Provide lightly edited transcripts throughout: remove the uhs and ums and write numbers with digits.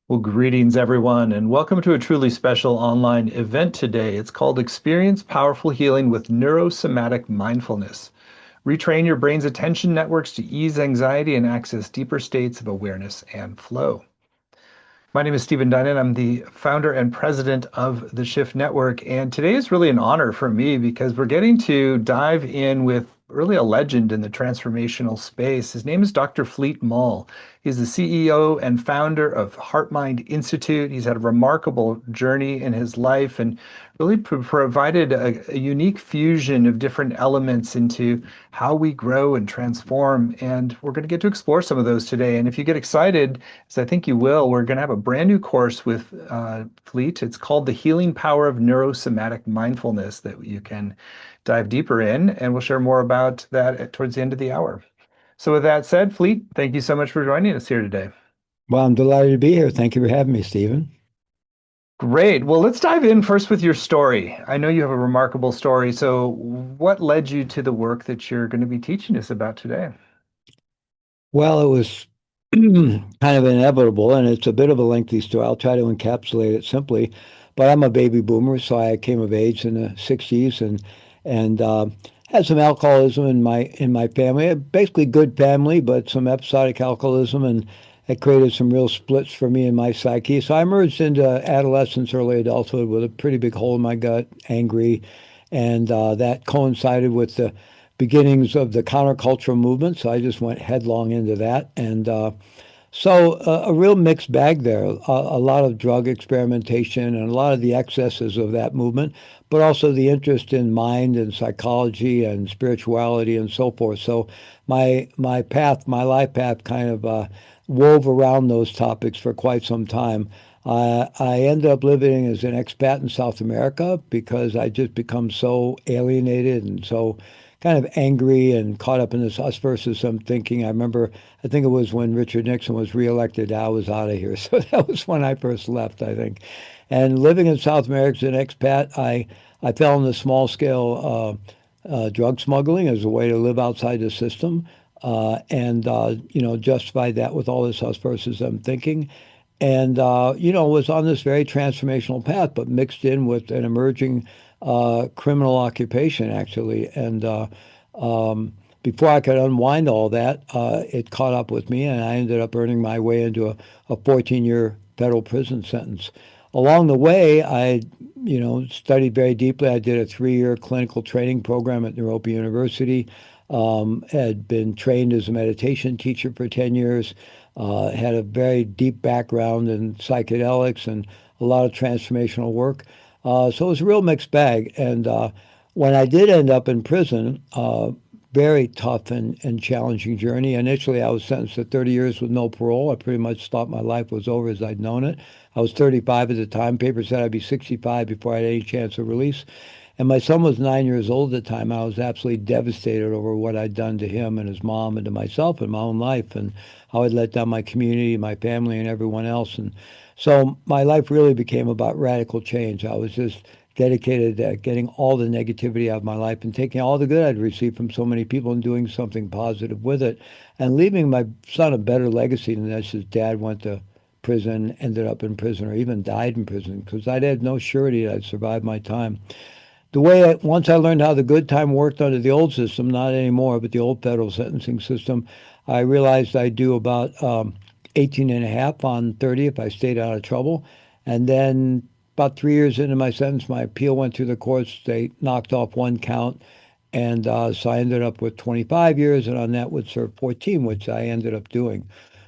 Well, greetings, everyone, and welcome to a truly special online event today. It's called Experience Powerful Healing with Neuro-Somatic Mindfulness. Retrain your brain's attention networks to ease anxiety and access deeper states of awareness and flow. My name is Stephen Dinan. I'm the founder and president of the Shift Network. And today is really an honor for me because we're getting to dive in with really a legend in the transformational space. His name is Dr. Fleet Maull. He's the CEO and founder of Heart Mind Institute. He's had a remarkable journey in his life and really provided a unique fusion of different elements into how we grow and transform. And we're going to get to explore some of those today. And if you get excited, as I think you will, we're going to have a brand new course with Fleet. It's called The Healing Power of Neuro-Somatic Mindfulness that you can dive deeper in. And we'll share more about that towards the end of the hour. So with that said, Fleet, thank you so much for joining us here today. Well, I'm delighted to be here. Thank you for having me, Stephen. Great. Well, let's dive in first with your story. I know you have a remarkable story. So what led you to the work that you're going to be teaching us about today? Well, it was kind of inevitable, and it's a bit of a lengthy story. I'll try to encapsulate it simply. But I'm a baby boomer, so I came of age in the 60s and had some alcoholism in my family. Basically good family, but some episodic alcoholism, and it created some real splits for me in my psyche. So I emerged into adolescence, early adulthood with a pretty big hole in my gut, angry, and that coincided with the beginnings of the countercultural movement. So I just went headlong into that. And a real mixed bag there, a lot of drug experimentation and a lot of the excesses of that movement, but also the interest in mind and psychology and spirituality and so forth. So my life path kind of wove around those topics for quite some time. I ended up living as an expat in South America because I just become so alienated and so kind of angry and caught up in this us versus them thinking. I think it was when Richard Nixon was reelected, I was out of here. So that was when I first left, I think. And living in South America as an expat, I fell into small scale drug smuggling as a way to live outside the system. Justified that with all this us versus them thinking. And, was on this very transformational path, but mixed in with an emerging criminal occupation, actually. And before I could unwind all that, it caught up with me, and I ended up earning my way into a 14-year federal prison sentence. Along the way, studied very deeply. I did a 3-year clinical training program at Europa University. Had been trained as a meditation teacher for 10 years, had a very deep background in psychedelics and a lot of transformational work. So it was a real mixed bag. And when I did end up in prison, very tough and challenging journey. Initially, I was sentenced to 30 years with no parole. I pretty much thought my life was over as I'd known it. I was 35 at the time. Papers said I'd be 65 before I had any chance of release. And my son was 9 years old at the time. I was absolutely devastated over what I'd done to him and his mom and to myself in my own life and how I'd let down my community, my family, and everyone else. And so my life really became about radical change. I was just dedicated to getting all the negativity out of my life and taking all the good I'd received from so many people and doing something positive with it and leaving my son a better legacy than this. His dad went to prison, ended up in prison, or even died in prison because I'd had no surety I'd survive my time. Once I learned how the good time worked under the old system, not anymore, but the old federal sentencing system, I realized I'd do about 18 and a half on 30 if I stayed out of trouble. And then about 3 years into my sentence, my appeal went through the courts. They knocked off one count. And so I ended up with 25 years, and on that would serve 14, which I ended up doing.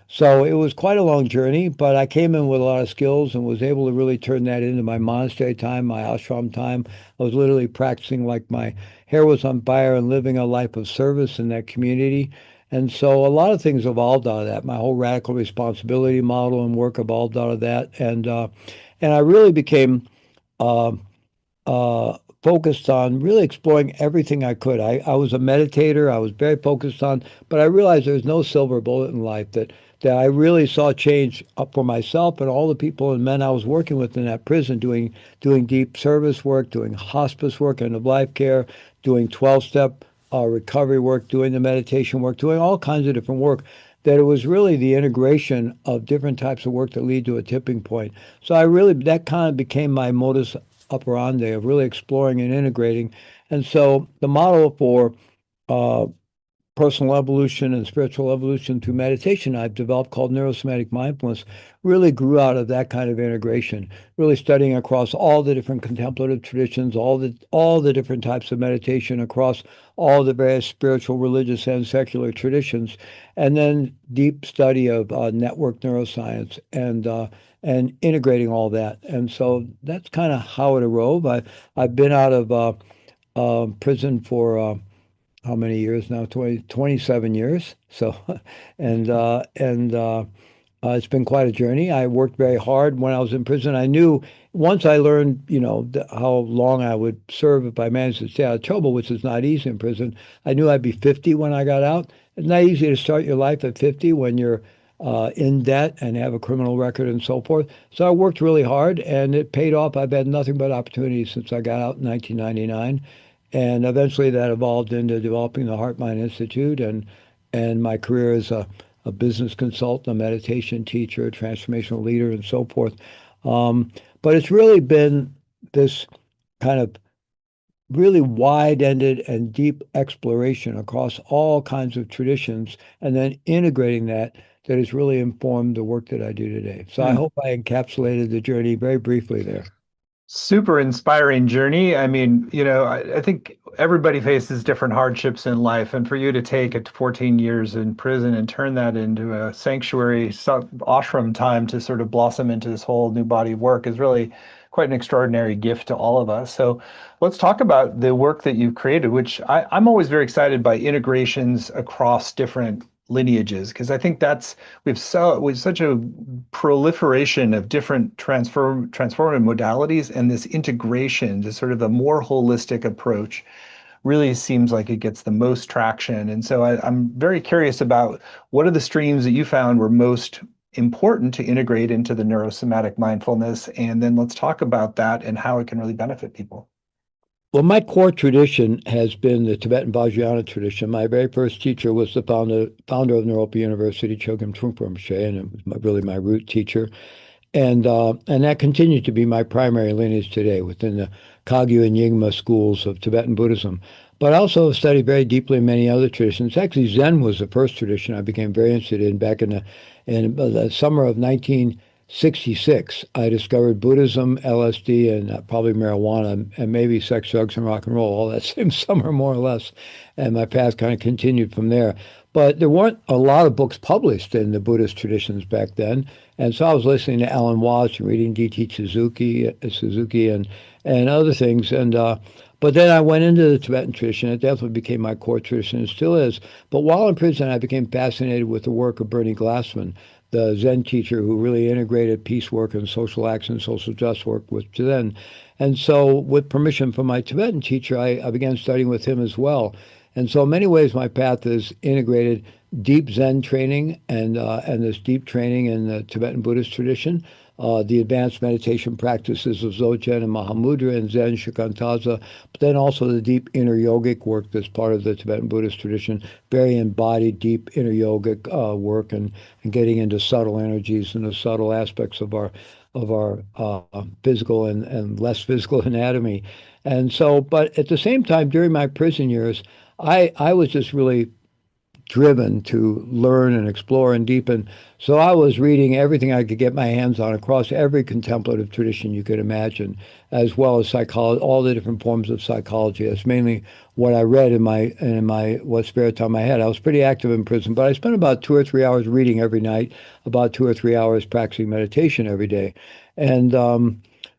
So it was quite a long journey, but I came in with a lot of skills and was able to really turn that into my monastery time, my ashram time. I was literally practicing like my hair was on fire and living a life of service in that community. And so a lot of things evolved out of that. My whole radical responsibility model and work evolved out of that. And I really became uh, focused on really exploring everything I could. I was a meditator. I was very focused on, but I realized there's no silver bullet in life that I really saw change up for myself and all the people and men I was working with in that prison, doing deep service work, doing hospice work, end of life care, doing 12-step recovery work, doing the meditation work, doing all kinds of different work. That it was really the integration of different types of work that lead to a tipping point. So that kind of became my modus operandi of really exploring and integrating. And so the model for uh, personal evolution and spiritual evolution through meditation I've developed called Neuro-Somatic Mindfulness really grew out of that kind of integration, really studying across all the different contemplative traditions, all the different types of meditation across all the various spiritual, religious, and secular traditions, and then deep study of network neuroscience and integrating all that. And so that's kind of how it arose. I've been out of prison for how many years now? 27 years. So, and it's been quite a journey. I worked very hard when I was in prison. I knew once I learned, how long I would serve if I managed to stay out of trouble, which is not easy in prison. I knew I'd be 50 when I got out. It's not easy to start your life at 50 when you're in debt and have a criminal record and so forth. So I worked really hard and it paid off. I've had nothing but opportunities since I got out in 1999. And eventually that evolved into developing the Heart Mind Institute and my career as a business consultant, a meditation teacher, a transformational leader, and so forth. But it's really been this kind of really wide-ended and deep exploration across all kinds of traditions, and then integrating that has really informed the work that I do today. So I Hmm. hope I encapsulated the journey very briefly there. Super inspiring journey. I mean, I think everybody faces different hardships in life, and for you to take it 14 years in prison and turn that into a sanctuary ashram time to sort of blossom into this whole new body of work is really quite an extraordinary gift to all of us. So let's talk about the work that you've created, which I'm always very excited by integrations across different lineages? Because I think that's we've such a proliferation of different transformative modalities, and this integration, this sort of a more holistic approach really seems like it gets the most traction. And so I'm very curious about what are the streams that you found were most important to integrate into the neurosomatic mindfulness, and then let's talk about that and how it can really benefit people. Well, my core tradition has been the Tibetan Vajrayana tradition. My very first teacher was the founder of Naropa University, Chogyam Trungpa Rinpoche, and it was really my root teacher. And that continues to be my primary lineage today within the Kagyu and Nyingma schools of Tibetan Buddhism. But I also studied very deeply in many other traditions. Actually, Zen was the first tradition I became very interested in back in the summer of 1966. I discovered Buddhism, LSD, and probably marijuana, and maybe sex, drugs, and rock and roll all that same summer, more or less. And my path kind of continued from there. But there weren't a lot of books published in the Buddhist traditions back then. And so I was listening to Alan Watts and reading D.T. Suzuki and other things. But then I went into the Tibetan tradition. It definitely became my core tradition. It still is. But while in prison, I became fascinated with the work of Bernie Glassman, the Zen teacher who really integrated peace work and social action, social justice work with Zen. And so, with permission from my Tibetan teacher, I began studying with him as well. And so, in many ways, my path is integrated deep Zen training and this deep training in the Tibetan Buddhist tradition, the advanced meditation practices of Dzogchen and Mahamudra and Zen Shikantaza, but then also the deep inner yogic work that's part of the Tibetan Buddhist tradition, very embodied, deep inner yogic work and getting into subtle energies and the subtle aspects of our physical and less physical anatomy. And so, but at the same time, during my prison years, I was just really driven to learn and explore and deepen. So I was reading everything I could get my hands on across every contemplative tradition you could imagine, as well as psychology, all the different forms of psychology. That's mainly what I read in my what spare time I had. I was pretty active in prison, but I spent about 2 or 3 hours reading every night, about 2 or 3 hours practicing meditation every day, and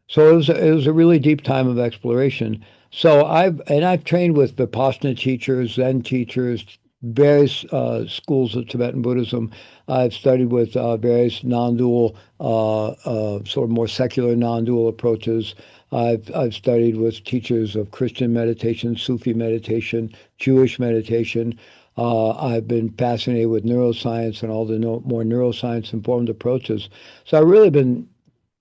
so it was a really deep time of exploration. So I've trained with Vipassana teachers, Zen teachers, various schools of Tibetan Buddhism. I've studied with various non-dual, sort of more secular non-dual approaches. I've studied with teachers of Christian meditation, Sufi meditation, Jewish meditation. I've been fascinated with neuroscience and all the more neuroscience-informed approaches. So I've really been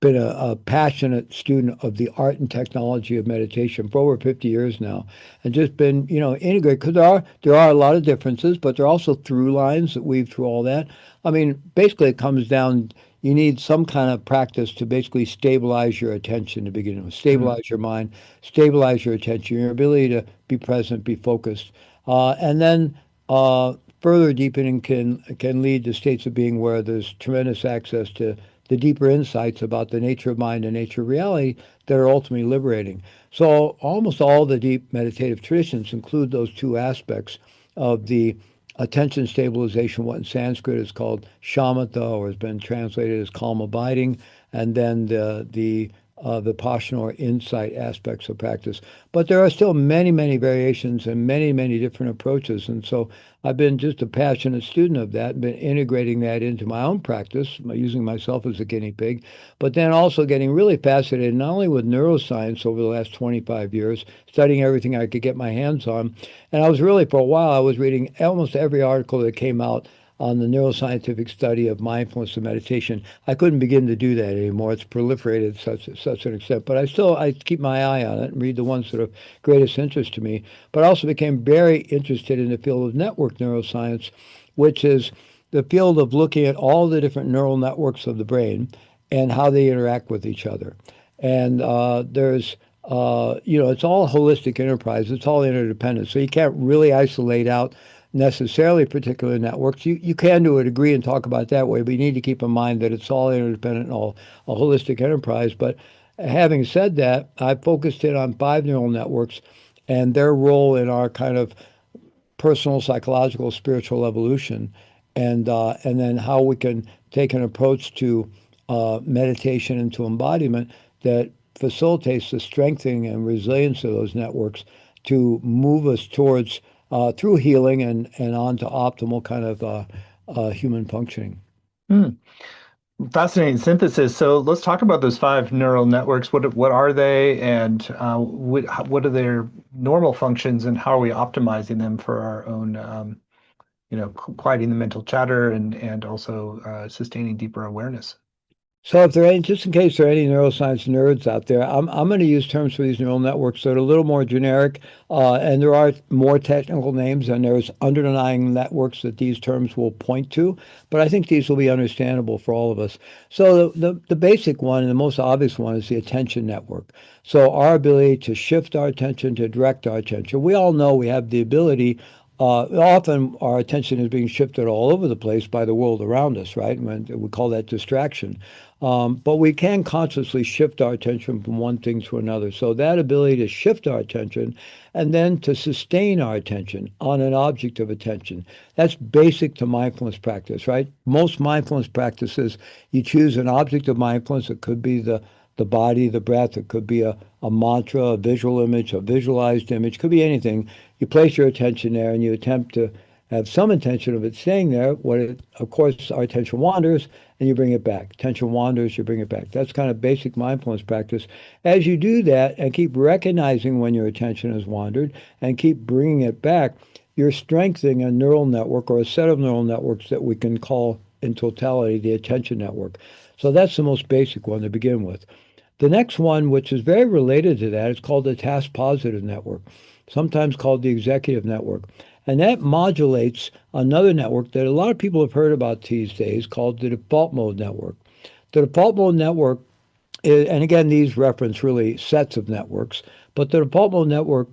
a passionate student of the art and technology of meditation for over 50 years now, and just been, integrated because there are a lot of differences, but there are also through lines that weave through all that. I mean, basically, it comes down. You need some kind of practice to basically stabilize your attention to begin with, Mm. stabilize your mind, stabilize your attention, your ability to be present, be focused, and then further deepening can lead to states of being where there's tremendous access to the deeper insights about the nature of mind and nature of reality that are ultimately liberating. So almost all the deep meditative traditions include those two aspects of the attention stabilization, what in Sanskrit is called shamatha, or has been translated as calm abiding, and then the Vipassana or insight aspects of practice. But there are still many, many variations and many, many different approaches. And so I've been just a passionate student of that, been integrating that into my own practice, using myself as a guinea pig, but then also getting really fascinated not only with neuroscience over the last 25 years, studying everything I could get my hands on. And I was really, for a while, I was reading almost every article that came out on the neuroscientific study of mindfulness and meditation. I couldn't begin to do that anymore. It's proliferated such an extent, but I keep my eye on it and read the ones that are of greatest interest to me. But I also became very interested in the field of network neuroscience, which is the field of looking at all the different neural networks of the brain and how they interact with each other. And it's all a holistic enterprise. It's all interdependent. So you can't really isolate out necessarily particular networks. You can to a degree and talk about it that way, but you need to keep in mind that it's all interdependent and all a holistic enterprise. But having said that, I focused in on five neural networks and their role in our kind of personal, psychological, spiritual evolution, and then how we can take an approach to meditation and to embodiment that facilitates the strengthening and resilience of those networks to move us towards through healing and on to optimal kind of human functioning. Hmm. Fascinating synthesis. So let's talk about those five neural networks. What are they, and what are their normal functions, and how are we optimizing them for our own, quieting the mental chatter and also sustaining deeper awareness? So if there are any, just in case there are any neuroscience nerds out there, I'm going to use terms for these neural networks that are a little more generic, and there are more technical names, and there's underlying networks that these terms will point to. But I think these will be understandable for all of us. So the basic one and the most obvious one is the attention network. So our ability to shift our attention, to direct our attention. We all know we have the ability. Often our attention is being shifted all over the place by the world around us, right? And we call that distraction. But we can consciously shift our attention from one thing to another. So that ability to shift our attention and then to sustain our attention on an object of attention, that's basic to mindfulness practice, right? Most mindfulness practices, you choose an object of mindfulness. It could be the body, the breath. It could be a mantra, a visual image, a visualized image. Could be anything. You place your attention there and you attempt to have some intention of it staying there. Of course, our attention wanders and you bring it back. Attention wanders, you bring it back. That's kind of basic mindfulness practice. As you do that and keep recognizing when your attention has wandered and keep bringing it back, you're strengthening a neural network or a set of neural networks that we can call in totality the attention network. So that's the most basic one to begin with. The next one, which is very related to that, is called the task positive network, sometimes called the executive network. And that modulates another network that a lot of people have heard about these days called the default mode network. The default mode network, and again, these reference really sets of networks, but the default mode network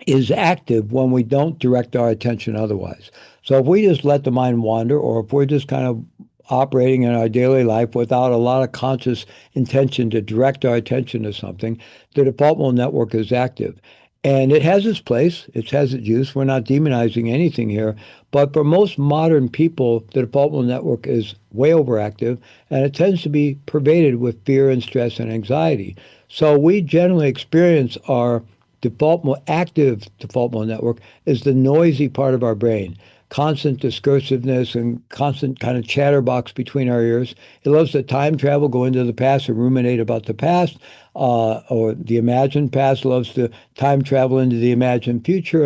is active when we don't direct our attention otherwise. So if we just let the mind wander, or if we're just kind of operating in our daily life without a lot of conscious intention to direct our attention to something, the default mode network is active. And it has its place, it has its use. We're not demonizing anything here. But for most modern people, the default mode network is way overactive, and it tends to be pervaded with fear and stress and anxiety. So we generally experience our default mode, active default mode network is the noisy part of our brain. Constant discursiveness and constant kind of chatterbox between our ears. It loves to time travel, go into the past and ruminate about the past, or the imagined past. Loves to time travel into the imagined future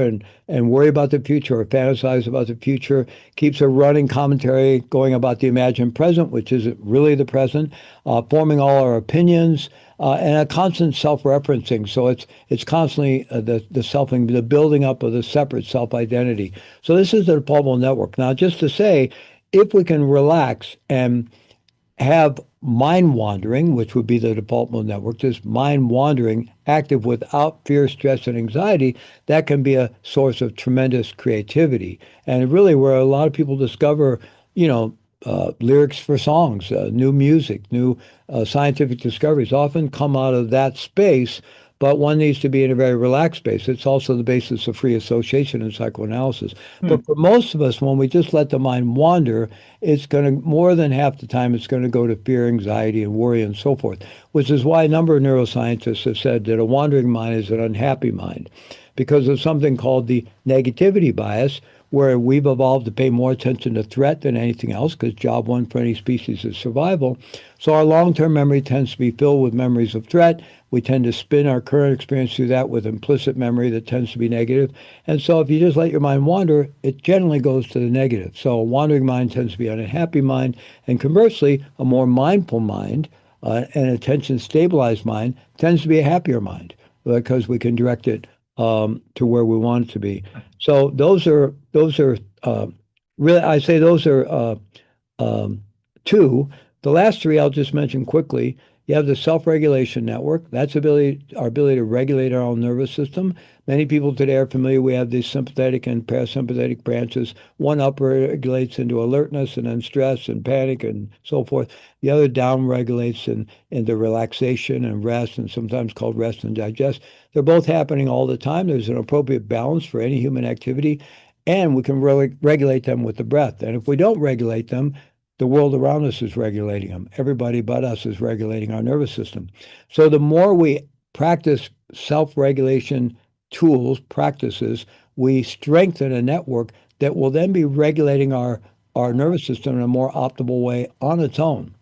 and worry about the future or fantasize about the future. Keeps a running commentary going about the imagined present, which isn't really the present, forming all our opinions, and a constant self-referencing. So it's constantly the selfing, the building up of the separate self-identity. So this is the Pulmonal network. Now, just to say, if we can relax and have mind wandering, which would be the default mode network, just mind wandering active without fear, stress, and anxiety, that can be a source of tremendous creativity. And really, where a lot of people discover, you know, lyrics for songs, new music, new scientific discoveries often come out of that space, but one needs to be in a very relaxed space. It's also the basis of free association and psychoanalysis. Hmm. But for most of us, when we just let the mind wander, it's going to, more than half the time, it's going to go to fear, anxiety, and worry, and so forth, which is why a number of neuroscientists have said that a wandering mind is an unhappy mind because of something called the negativity bias, where we've evolved to pay more attention to threat than anything else, because job one for any species is survival. So our long-term memory tends to be filled with memories of threat. We tend to spin our current experience through that with implicit memory that tends to be negative. And so if you just let your mind wander, it generally goes to the negative. So a wandering mind tends to be an unhappy mind. And conversely, a more mindful mind, an attention stabilized mind, tends to be a happier mind because we can direct it to where we want it to be. So those are really, I say those are um, two. The last three I'll just mention quickly. You have the self-regulation network. That's our ability to regulate our own nervous system. Many people today are familiar. We have these sympathetic and parasympathetic branches. One upregulates into alertness and then stress and panic and so forth. The other downregulates into relaxation and rest, and sometimes called rest and digest. They're both happening all the time. There's an appropriate balance for any human activity, and we can really regulate them with the breath. And if we don't regulate them, the world around us is regulating them. Everybody but us is regulating our nervous system. So the more we practice self-regulation tools, practices, we strengthen a network that will then be regulating our nervous system in a more optimal way on its own.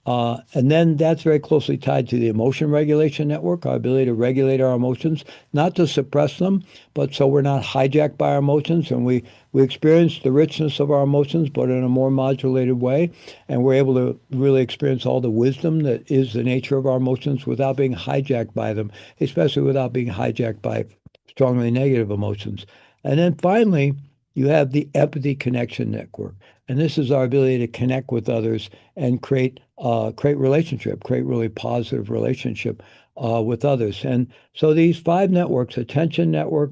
And then that's very closely tied to the emotion regulation network, our ability to regulate our emotions, not to suppress them, but so we're not hijacked by our emotions and we experience the richness of our emotions, but in a more modulated way. And we're able to really experience all the wisdom that is the nature of our emotions without being hijacked by them, especially without being hijacked by strongly negative emotions. And then finally, you have the empathy connection network. And this is our ability to connect with others and create relationship, create really positive relationship with others. And so these five networks, attention network,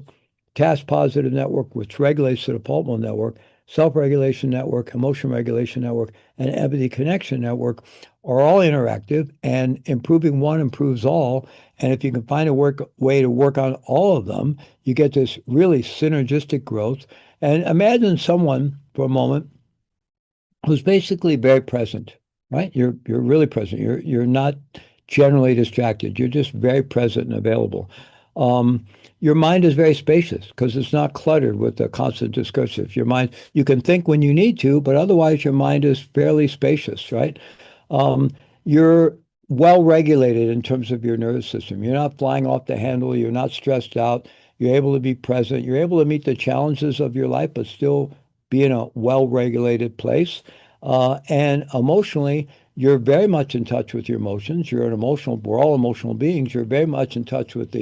task positive network, which regulates the default mode network, self-regulation network, emotion regulation network, and empathy connection network are all interactive, and improving one improves all. And if you can find a way to work on all of them, you get this really synergistic growth. And imagine someone for a moment who's basically very present, right? You're really present. You're not generally distracted. You're just very present and available. Um, your mind is very spacious because it's not cluttered with the constant discursive. Your mind, you can think when you need to, but otherwise your mind is fairly spacious, right? Um, you're well regulated in terms of your nervous system. You're not flying off the handle. You're not stressed out. You're able to be present. You're able to meet the challenges of your life, but still be in a well regulated place. And emotionally, you're very much in touch with your emotions. You're an emotional, we're all emotional beings. You're very much in touch with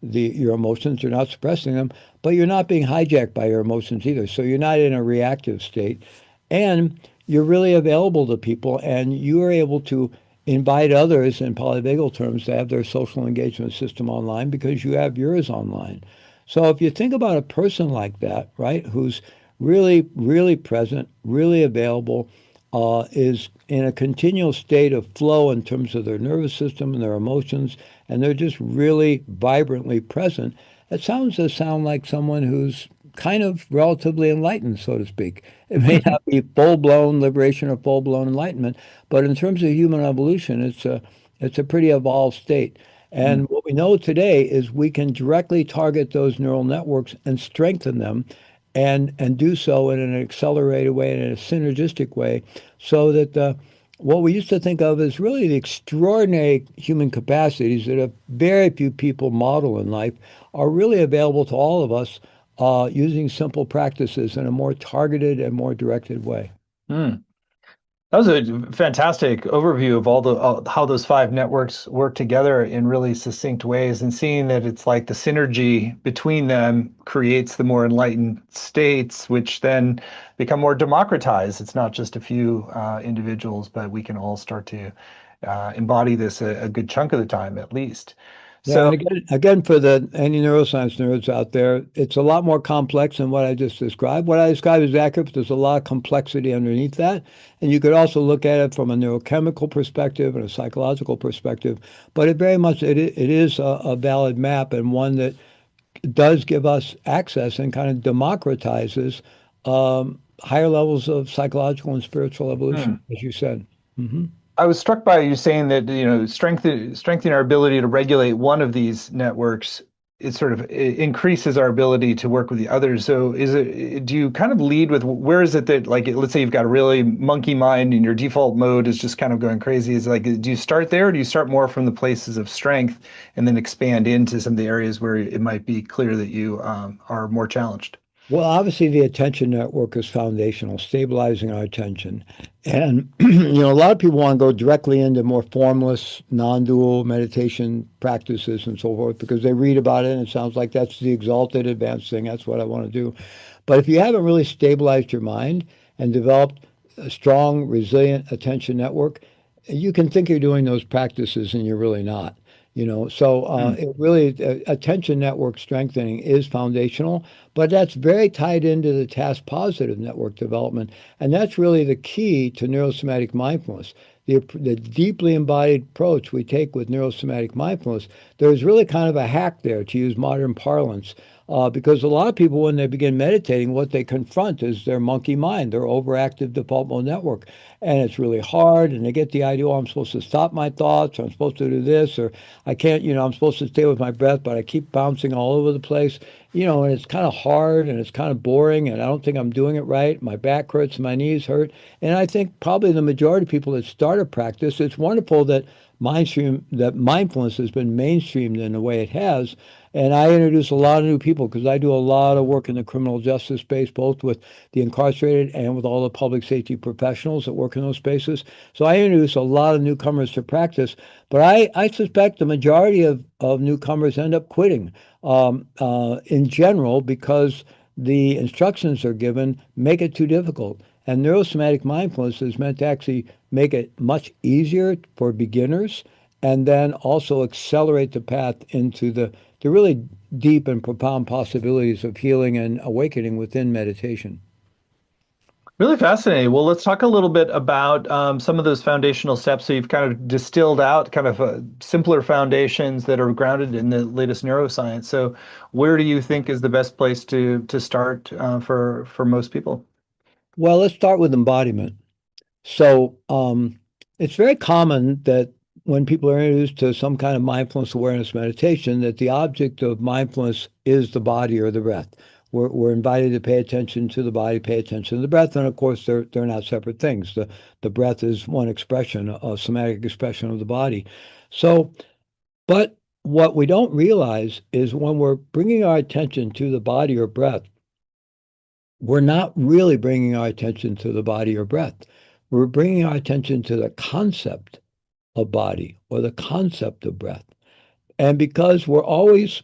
your emotions. You're not suppressing them, but you're not being hijacked by your emotions either. So you're not in a reactive state. And you're really available to people, and you are able to invite others in polyvagal terms to have their social engagement system online because you have yours online. So if you think about a person like that, right, who's really, really present, really available, is in a continual state of flow in terms of their nervous system and their emotions, and they're just really vibrantly present, it sound like someone who's kind of relatively enlightened, so to speak. It may not be full-blown liberation or full-blown enlightenment, but in terms of human evolution, it's a pretty evolved state. Mm. And what we know today is we can directly target those neural networks and strengthen them and do so in an accelerated way and in a synergistic way so that what we used to think of as really the extraordinary human capacities that a very few people model in life are really available to all of us using simple practices in a more targeted and more directed way. Mm. That was a fantastic overview of how those five networks work together in really succinct ways, and seeing that it's like the synergy between them creates the more enlightened states, which then become more democratized. It's not just a few individuals, but we can all start to embody this a good chunk of the time, at least. Yeah, So, and again, for the any neuroscience nerds out there, it's a lot more complex than what I just described. What I described is accurate, but there's a lot of complexity underneath that. And you could also look at it from a neurochemical perspective and a psychological perspective. But it very much it is a valid map and one that does give us access and kind of democratizes higher levels of psychological and spiritual evolution, hmm. as you said. Hmm. I was struck by you saying that, strengthening our ability to regulate one of these networks, it increases our ability to work with the others. So do you kind of lead with where is it that, like, let's say you've got a really monkey mind and your default mode is just kind of going crazy. Is like, do you start there, or do you start more from the places of strength and then expand into some of the areas where it might be clear that you are more challenged? Well, obviously, the attention network is foundational, stabilizing our attention. And, a lot of people want to go directly into more formless, non-dual meditation practices and so forth because they read about it and it sounds like that's the exalted, advanced thing. That's what I want to do. But if you haven't really stabilized your mind and developed a strong, resilient attention network, you can think you're doing those practices and you're really not. So Hmm. it really attention network strengthening is foundational, but that's very tied into the task positive network development, and that's really the key to neurosomatic mindfulness. The deeply embodied approach we take with neurosomatic mindfulness, there's really kind of a hack there, to use modern parlance, because a lot of people, when they begin meditating, what they confront is their monkey mind, their overactive default mode network. and it's really hard. And they get the idea, oh, I'm supposed to stop my thoughts, or I'm supposed to do this, or I can't, I'm supposed to stay with my breath, but I keep bouncing all over the place. And it's kind of hard and it's kind of boring, and I don't think I'm doing it right. My back hurts, my knees hurt. And I think probably the majority of people that start a practice, it's wonderful that mindfulness has been mainstreamed in the way it has. And I introduce a lot of new people because I do a lot of work in the criminal justice space, both with the incarcerated and with all the public safety professionals that work in those spaces. So I introduce a lot of newcomers to practice, but I suspect the majority of newcomers end up quitting in general because the instructions are given make it too difficult. And neurosomatic mindfulness is meant to actually make it much easier for beginners and then also accelerate the path into the really deep and profound possibilities of healing and awakening within meditation. Really fascinating. Well, let's talk a little bit about some of those foundational steps. So you've kind of distilled out kind of simpler foundations that are grounded in the latest neuroscience. So where do you think is the best place to start for most people? Well, let's start with embodiment. So it's very common that when people are introduced to some kind of mindfulness awareness meditation, that the object of mindfulness is the body or the breath. We're invited to pay attention to the body, pay attention to the breath, and of course they're not separate things. The breath is one expression, a somatic expression of the body. So, but what we don't realize is when we're bringing our attention to the body or breath, we're not really bringing our attention to the body or breath. We're bringing our attention to the concept of body or the concept of breath. And because we're always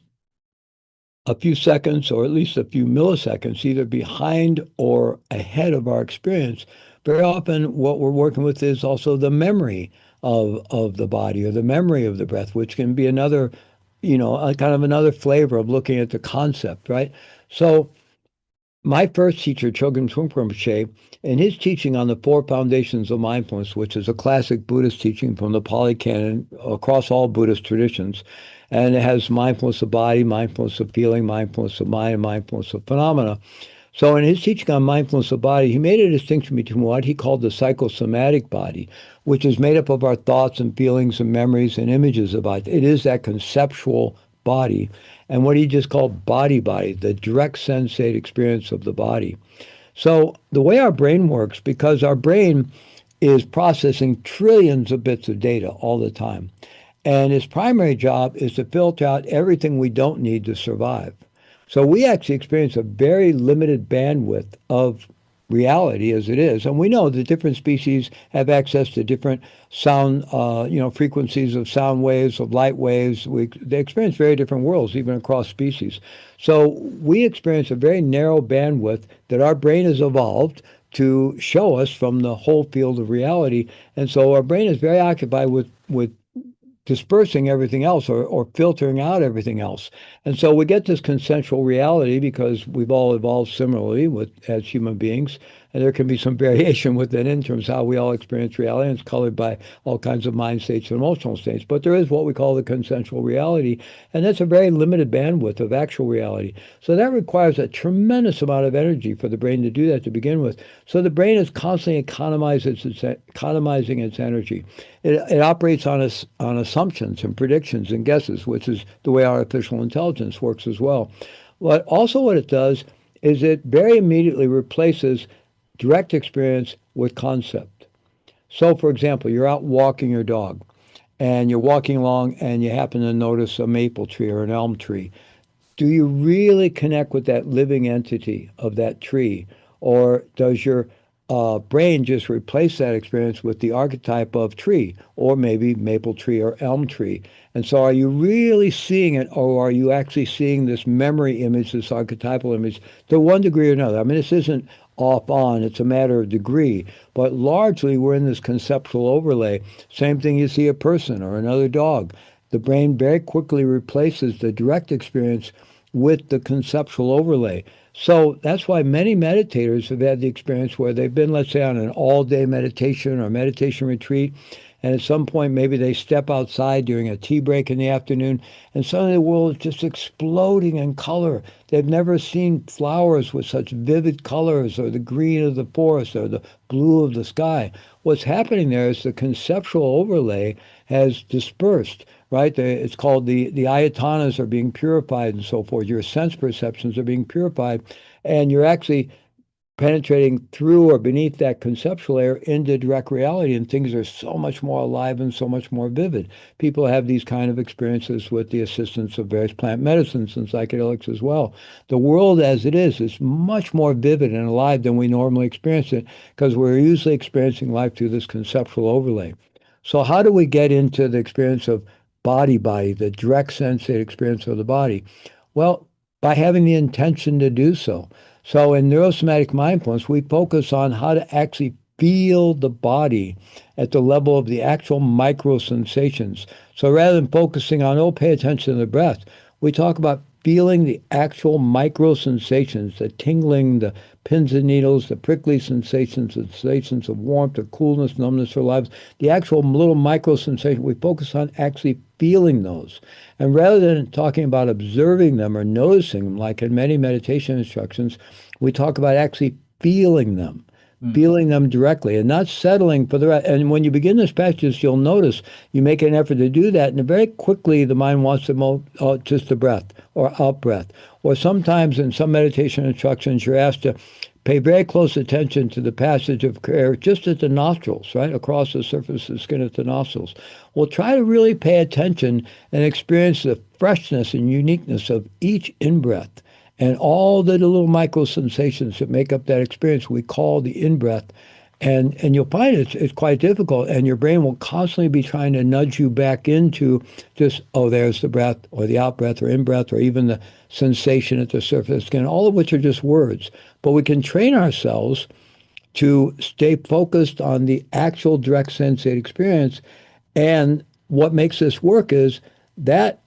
a few seconds or at least a few milliseconds, either behind or ahead of our experience, very often what we're working with is also the memory of the body or the memory of the breath, which can be another, a kind of another flavor of looking at the concept, right? So my first teacher, Chogyam Trungpa Rinpoche, in his teaching on the four foundations of mindfulness, which is a classic Buddhist teaching from the Pali Canon across all Buddhist traditions, and it has mindfulness of body, mindfulness of feeling, mindfulness of mind, and mindfulness of phenomena. So in his teaching on mindfulness of body, he made a distinction between what he called the psychosomatic body, which is made up of our thoughts and feelings and memories and images about it. It is that conceptual body, and what he just called body, the direct sensate experience of the body. So the way our brain works, because our brain is processing trillions of bits of data all the time, and its primary job is to filter out everything we don't need to survive. So we actually experience a very limited bandwidth of reality as it is. And we know that different species have access to different sound, frequencies of sound waves, of light waves. They experience very different worlds, even across species. So we experience a very narrow bandwidth that our brain has evolved to show us from the whole field of reality. And so our brain is very occupied with dispersing everything else or filtering out everything else. And so we get this consensual reality because we've all evolved similarly as human beings. And there can be some variation within in terms of how we all experience reality. And it's colored by all kinds of mind states and emotional states. But there is what we call the consensual reality. And that's a very limited bandwidth of actual reality. So that requires a tremendous amount of energy for the brain to do that to begin with. So the brain is constantly economizing its energy. It operates on assumptions and predictions and guesses, which is the way artificial intelligence works as well. But also what it does is it very immediately replaces direct experience with concept. So, for example, you're out walking your dog and you're walking along and you happen to notice a maple tree or an elm tree. Do you really connect with that living entity of that tree? Or does your brain just replace that experience with the archetype of tree, or maybe maple tree or elm tree? And so are you really seeing it, or are you actually seeing this memory image, this archetypal image, to one degree or another? I mean, this isn't off on, it's a matter of degree, but largely we're in this conceptual overlay. Same thing you see a person or another dog. The brain very quickly replaces the direct experience with the conceptual overlay. So that's why many meditators have had the experience where they've been, let's say, on an all-day meditation or meditation retreat, And at some point, maybe they step outside during a tea break in the afternoon, and suddenly the world is just exploding in color. They've never seen flowers with such vivid colors, or the green of the forest, or the blue of the sky. What's happening there is the conceptual overlay has dispersed, right? It's called the ayatanas are being purified and so forth. Your sense perceptions are being purified, and you're actually penetrating through or beneath that conceptual layer into direct reality, and things are so much more alive and so much more vivid. People have these kind of experiences with the assistance of various plant medicines and psychedelics as well. The world as it is much more vivid and alive than we normally experience it because we're usually experiencing life through this conceptual overlay. So how do we get into the experience of body, the direct sensate experience of the body? Well, by having the intention to do so. So in neurosomatic mindfulness, we focus on how to actually feel the body at the level of the actual micro sensations. So rather than focusing on, oh, pay attention to the breath, we talk about feeling the actual micro sensations, the tingling, the pins and needles, the prickly sensations, the sensations of warmth or coolness, numbness, or lives, the actual little micro sensations. We focus on actually feeling those. And rather than talking about observing them or noticing them, like in many meditation instructions, we talk about actually Mm. feeling them directly and not settling for the rest. And when you begin this practice, you'll notice you make an effort to do that, and very quickly the mind wants to just the breath or out breath. Or sometimes in some meditation instructions, you're asked to pay very close attention to the passage of air just at the nostrils, right? Across the surface of the skin at the nostrils. Well, try to really pay attention and experience the freshness and uniqueness of each in-breath and all the little micro sensations that make up that experience we call the in-breath. And you'll find it's quite difficult, and your brain will constantly be trying to nudge you back into just, oh, there's the breath, or the out breath, or in breath, or even the sensation at the surface of the skin, all of which are just words. But we can train ourselves to stay focused on the actual direct sensate experience. And what makes this work is that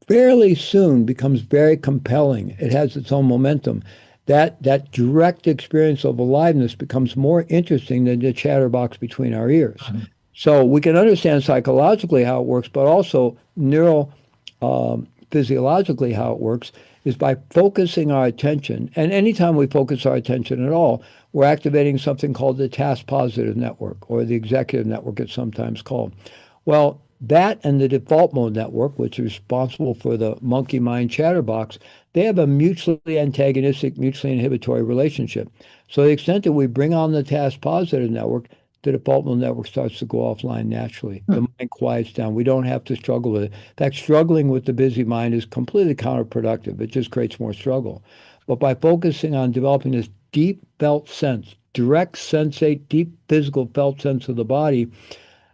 fairly soon becomes very compelling. It has its own momentum. That direct experience of aliveness becomes more interesting than the chatterbox between our ears. So we can understand psychologically how it works, but also physiologically how it works is by focusing our attention. And anytime we focus our attention at all, we're activating something called the task positive network, or the executive network, it's sometimes called. Well, that and the default mode network, which is responsible for the monkey mind chatterbox, they have a mutually antagonistic, mutually inhibitory relationship. So, to the extent that we bring on the task positive network, the default mode network starts to go offline naturally. The Hmm. mind quiets down. We don't have to struggle with it. In fact, struggling with the busy mind is completely counterproductive. It just creates more struggle. But by focusing on developing this deep felt sense, direct sensate, deep physical felt sense of the body,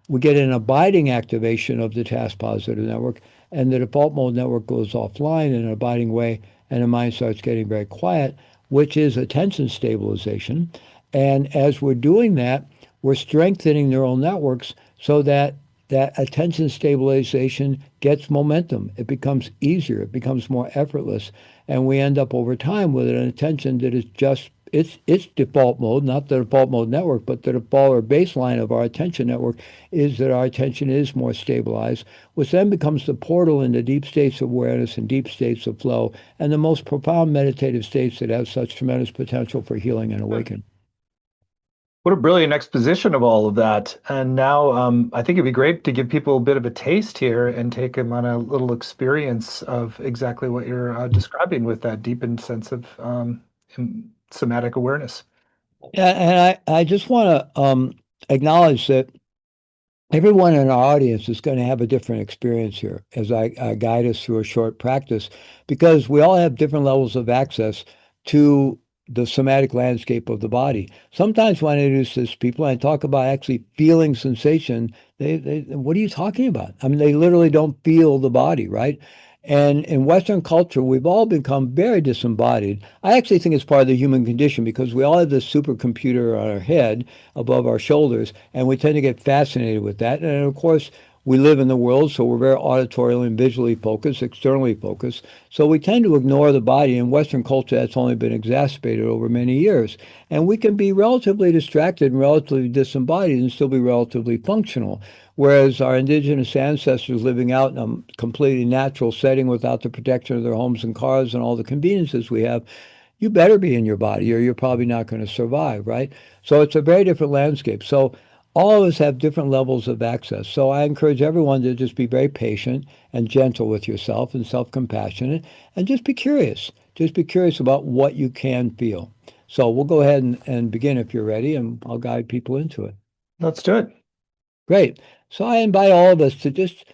we get an abiding activation of the task positive network, and the default mode network goes offline in an abiding way, and the mind starts getting very quiet, which is attention stabilization. And as we're doing that, we're strengthening neural networks so that that attention stabilization gets momentum. It becomes easier, it becomes more effortless, and we end up over time with an attention that is just its default mode, not the default mode network, but the default or baseline of our attention network is that our attention is more stabilized, which then becomes the portal into deep states of awareness and deep states of flow, and the most profound meditative states that have such tremendous potential for healing and awakening. What a brilliant exposition of all of that. And now I think it'd be great to give people a bit of a taste here and take them on a little experience of exactly what you're describing with that deepened sense of somatic awareness. Yeah, and I just want to acknowledge that everyone in our audience is going to have a different experience here as I guide us through a short practice because we all have different levels of access to the somatic landscape of the body. Sometimes when I introduce this to people and I talk about actually feeling sensation, what are you talking about? I mean, they literally don't feel the body, right? And in Western culture, we've all become very disembodied. I actually think it's part of the human condition because we all have this supercomputer on our head above our shoulders, and we tend to get fascinated with that. And of course, we live in the world, so we're very auditorially and visually focused, externally focused. So we tend to ignore the body. In Western culture, that's only been exacerbated over many years. And we can be relatively distracted and relatively disembodied and still be relatively functional. Whereas our indigenous ancestors living out in a completely natural setting without the protection of their homes and cars and all the conveniences we have, you better be in your body or you're probably not going to survive, right? So it's a very different landscape. So all of us have different levels of access. So I encourage everyone to just be very patient and gentle with yourself and self-compassionate and just be curious. Just be curious about what you can feel. So we'll go ahead and begin if you're ready, and I'll guide people into it. Let's do it. Great. So I invite all of us to just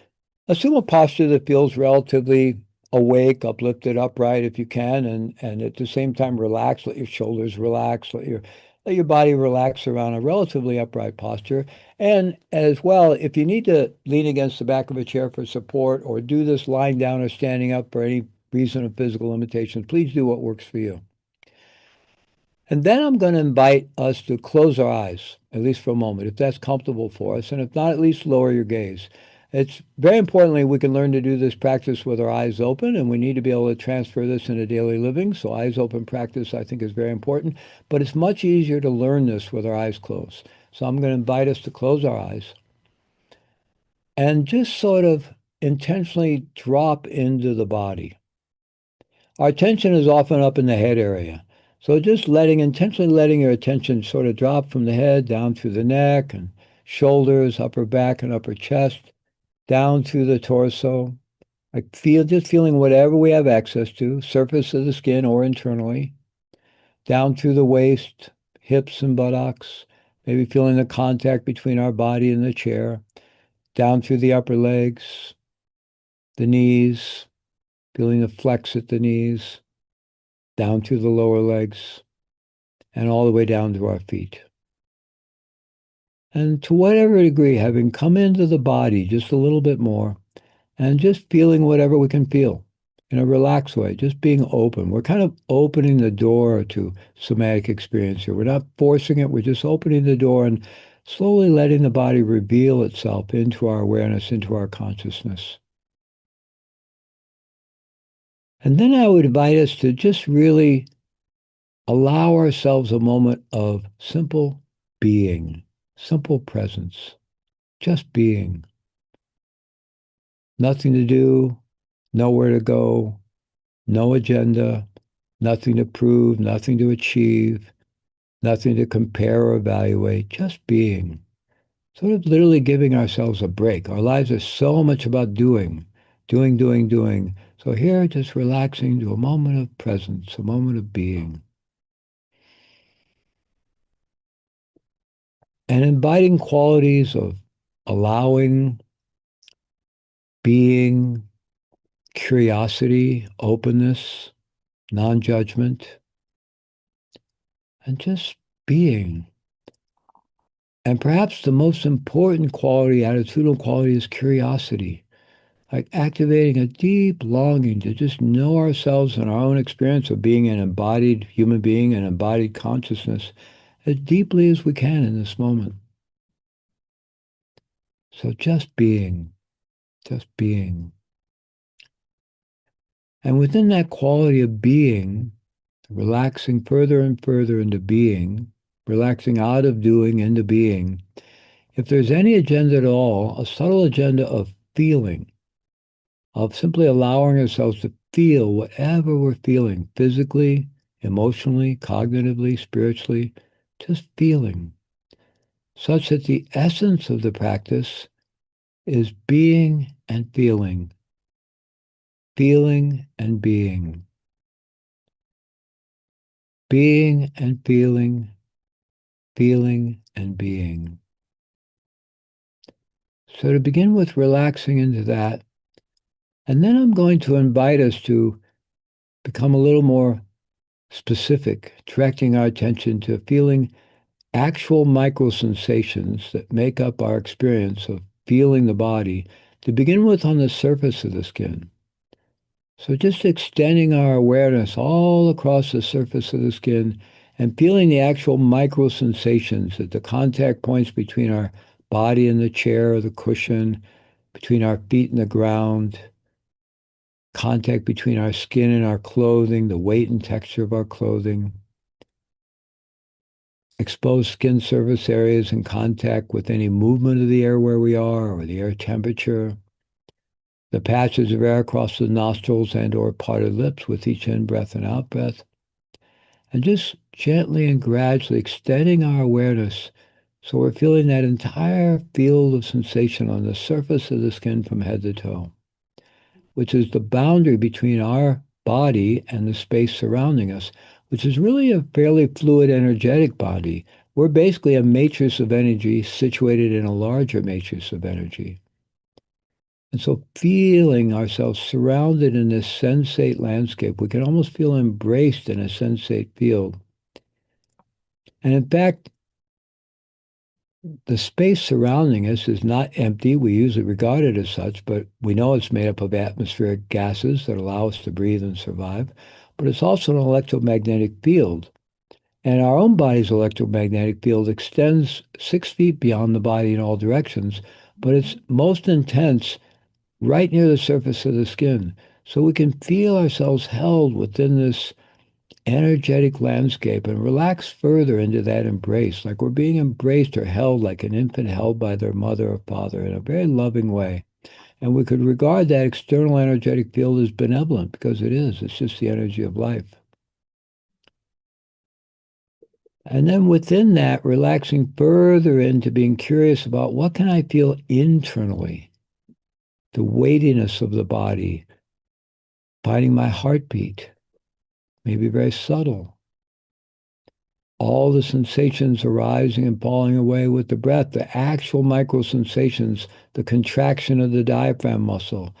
assume a posture that feels relatively awake, uplifted, upright if you can, and at the same time relax. Let your shoulders relax. Let your body relax around a relatively upright posture. And as well, if you need to lean against the back of a chair for support or do this lying down or standing up for any reason of physical limitations, please do what works for you. And then I'm going to invite us to close our eyes, at least for a moment, if that's comfortable for us. And if not, at least lower your gaze. It's very importantly, we can learn to do this practice with our eyes open, and we need to be able to transfer this into daily living. So eyes open practice, I think, is very important. But it's much easier to learn this with our eyes closed. So I'm going to invite us to close our eyes and just sort of intentionally drop into the body. Our attention is often up in the head area. So just intentionally letting your attention sort of drop from the head down through the neck and shoulders, upper back and upper chest, down through the torso. Just feeling whatever we have access to, surface of the skin or internally, down through the waist, hips and buttocks, maybe feeling the contact between our body and the chair, down through the upper legs, the knees, feeling the flex at the knees, down through the lower legs, and all the way down to our feet. And to whatever degree, having come into the body just a little bit more, and just feeling whatever we can feel in a relaxed way, just being open. We're kind of opening the door to somatic experience here. We're not forcing it, we're just opening the door and slowly letting the body reveal itself into our awareness, into our consciousness. And then I would invite us to just really allow ourselves a moment of simple being, simple presence, just being. Nothing to do, nowhere to go, no agenda, nothing to prove, nothing to achieve, nothing to compare or evaluate, just being. Sort of literally giving ourselves a break. Our lives are so much about doing, doing, doing, doing. So here, just relaxing to a moment of presence, a moment of being. And inviting qualities of allowing, being, curiosity, openness, non-judgment, and just being. And perhaps the most important quality, attitudinal quality, is curiosity, like activating a deep longing to just know ourselves and our own experience of being an embodied human being and embodied consciousness as deeply as we can in this moment. So just being, just being. And within that quality of being, relaxing further and further into being, relaxing out of doing into being, if there's any agenda at all, a subtle agenda of feeling, of simply allowing ourselves to feel whatever we're feeling, physically, emotionally, cognitively, spiritually, just feeling, such that the essence of the practice is being and feeling, feeling and being and feeling, feeling and being. So to begin with relaxing into that, and then I'm going to invite us to become a little more specific, directing our attention to feeling actual micro sensations that make up our experience of feeling the body, to begin with on the surface of the skin. So just extending our awareness all across the surface of the skin and feeling the actual micro sensations at the contact points between our body and the chair or the cushion, between our feet and the ground, contact between our skin and our clothing, the weight and texture of our clothing, exposed skin surface areas in contact with any movement of the air where we are or the air temperature, the patches of air across the nostrils and or parted lips with each in-breath and out-breath, and just gently and gradually extending our awareness so we're feeling that entire field of sensation on the surface of the skin from head to toe, which is the boundary between our body and the space surrounding us, which is really a fairly fluid, energetic body. We're basically a matrix of energy situated in a larger matrix of energy. And so feeling ourselves surrounded in this sensate landscape, we can almost feel embraced in a sensate field. And in fact, the space surrounding us is not empty. We usually regard it as such, but we know it's made up of atmospheric gases that allow us to breathe and survive. But it's also an electromagnetic field. And our own body's electromagnetic field extends 6 feet beyond the body in all directions, but it's most intense right near the surface of the skin. So we can feel ourselves held within this energetic landscape and relax further into that embrace, like we're being embraced or held like an infant held by their mother or father in a very loving way. And we could regard that external energetic field as benevolent because it is. It's just the energy of life. And then within that, relaxing further into being curious about what can I feel internally, the weightiness of the body, finding my heartbeat, maybe very subtle. All the sensations arising and falling away with the breath, the actual micro sensations, the contraction of the diaphragm muscle,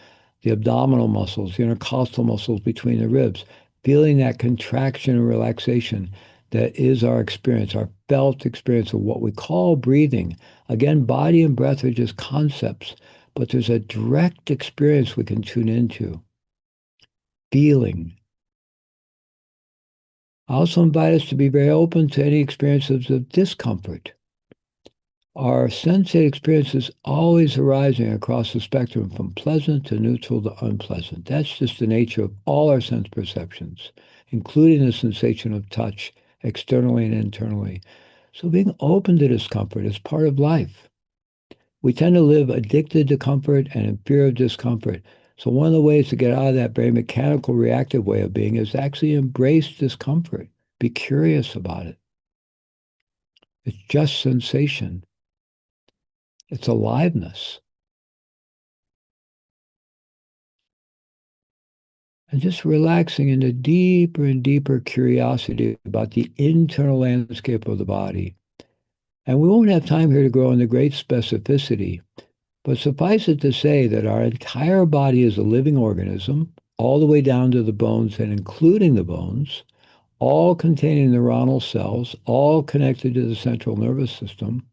the abdominal muscles, the intercostal muscles between the ribs, feeling that contraction and relaxation that is our experience, our felt experience of what we call breathing. Again, body and breath are just concepts, but there's a direct experience we can tune into. Feeling. I also invite us to be very open to any experiences of discomfort. Our sensate experience is always arising across the spectrum from pleasant to neutral to unpleasant. That's just the nature of all our sense perceptions, including the sensation of touch externally and internally. So being open to discomfort is part of life. We tend to live addicted to comfort and in fear of discomfort. So one of the ways to get out of that very mechanical, reactive way of being is to actually embrace discomfort. Be curious about it. It's just sensation. It's aliveness. And just relaxing into deeper and deeper curiosity about the internal landscape of the body. And we won't have time here to go into great specificity, but suffice it to say that our entire body is a living organism, all the way down to the bones and including the bones, all containing neuronal cells, all connected to the central nervous system,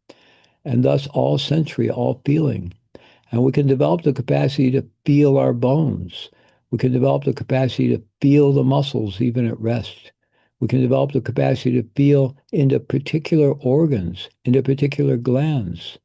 and thus all sensory, all feeling. And we can develop the capacity to feel our bones. We can develop the capacity to feel the muscles even at rest. We can develop the capacity to feel into particular organs, into particular glands.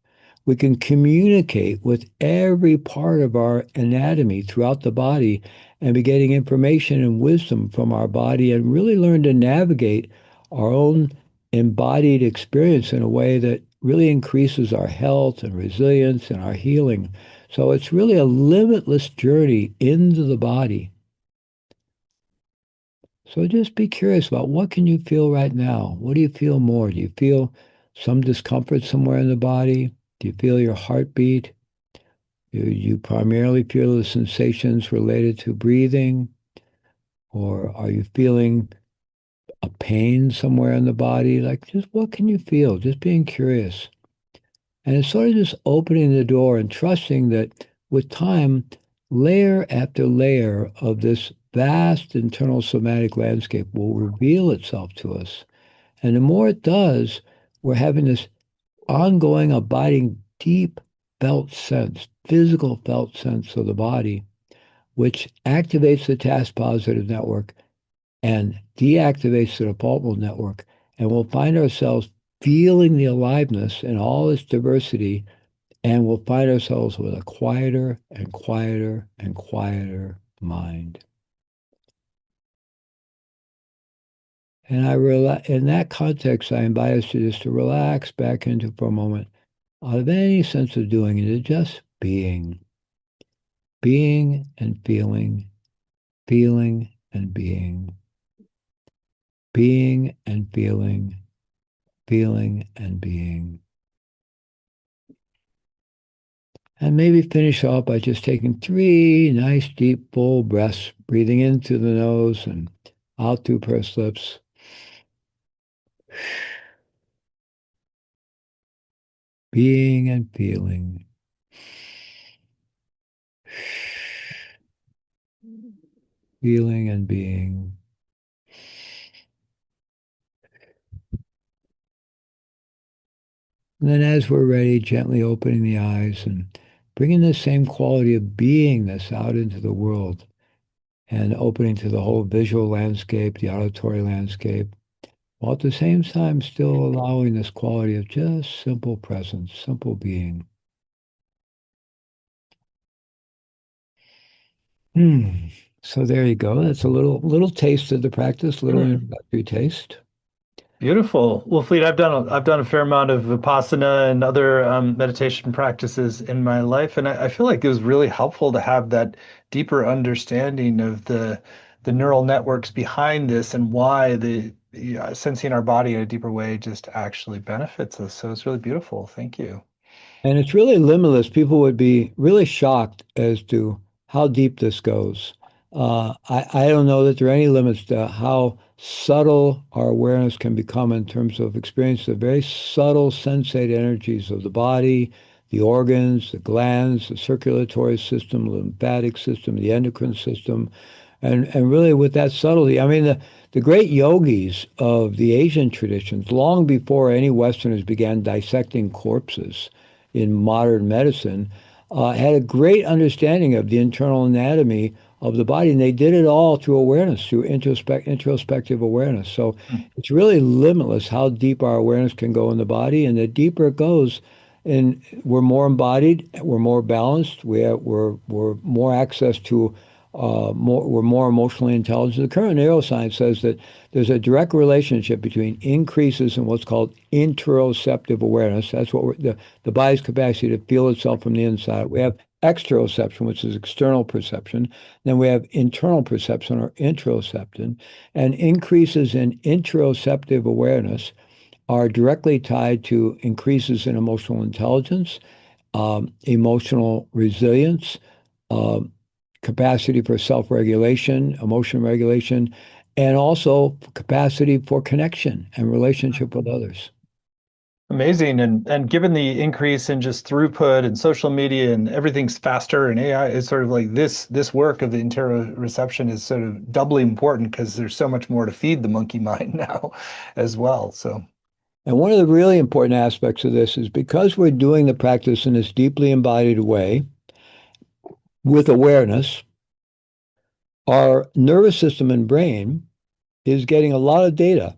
We can communicate with every part of our anatomy throughout the body and be getting information and wisdom from our body and really learn to navigate our own embodied experience in a way that really increases our health and resilience and our healing. So it's really a limitless journey into the body. So just be curious about what can you feel right now? What do you feel more? Do you feel some discomfort somewhere in the body? Do you feel your heartbeat? Do you primarily feel the sensations related to breathing? Or are you feeling a pain somewhere in the body? Like, just what can you feel? Just being curious. And it's sort of just opening the door and trusting that with time, layer after layer of this vast internal somatic landscape will reveal itself to us. And the more it does, we're having this ongoing, abiding, deep felt sense, physical felt sense of the body, which activates the task positive network and deactivates the default mode network. And we'll find ourselves feeling the aliveness and all its diversity and we'll find ourselves with a quieter and quieter and quieter mind. And in that context, I invite us to just to relax back into for a moment out of any sense of doing it, just being and feeling, feeling and being and feeling, feeling and being. And maybe finish off by just taking three nice, deep, full breaths, breathing in through the nose and out through pursed lips. Being and feeling, feeling and being. And then as we're ready, gently opening the eyes and bringing the same quality of beingness out into the world and opening to the whole visual landscape, the auditory landscape, while at the same time still allowing this quality of just simple presence, simple being. Hmm. So there you go. That's a little taste of the practice, little introductory taste. Beautiful. Well, Fleet, I've done a fair amount of Vipassana and other meditation practices in my life, and I feel like it was really helpful to have that deeper understanding of the neural networks behind this and why the sensing our body in a deeper way just actually benefits us. So it's really beautiful. Thank you. And it's really limitless. People would be really shocked as to how deep this goes. I don't know that there are any limits to how subtle our awareness can become in terms of experience the very subtle sensate energies of the body, the organs, the glands, the circulatory system, the lymphatic system, the endocrine system, and really with that subtlety. I mean, the great yogis of the Asian traditions, long before any Westerners began dissecting corpses in modern medicine, had a great understanding of the internal anatomy of the body, and they did it all through awareness, through introspective awareness. So it's really limitless how deep our awareness can go in the body, and the deeper it goes, and we're more embodied, we're more balanced, we're more access to we're more emotionally intelligent. The current neuroscience says that there's a direct relationship between increases in what's called interoceptive awareness. That's what the body's capacity to feel itself from the inside. We have exteroception, which is external perception. Then we have internal perception or interoception. And increases in interoceptive awareness are directly tied to increases in emotional intelligence, emotional resilience, um, capacity for self-regulation, emotion regulation, and also capacity for connection and relationship with others. Amazing. And given the increase in just throughput and social media and everything's faster and AI is sort of like this work of the interoception is sort of doubly important because there's so much more to feed the monkey mind now as well. So And one of the really important aspects of this is because we're doing the practice in this deeply embodied way with awareness, our nervous system and brain is getting a lot of data.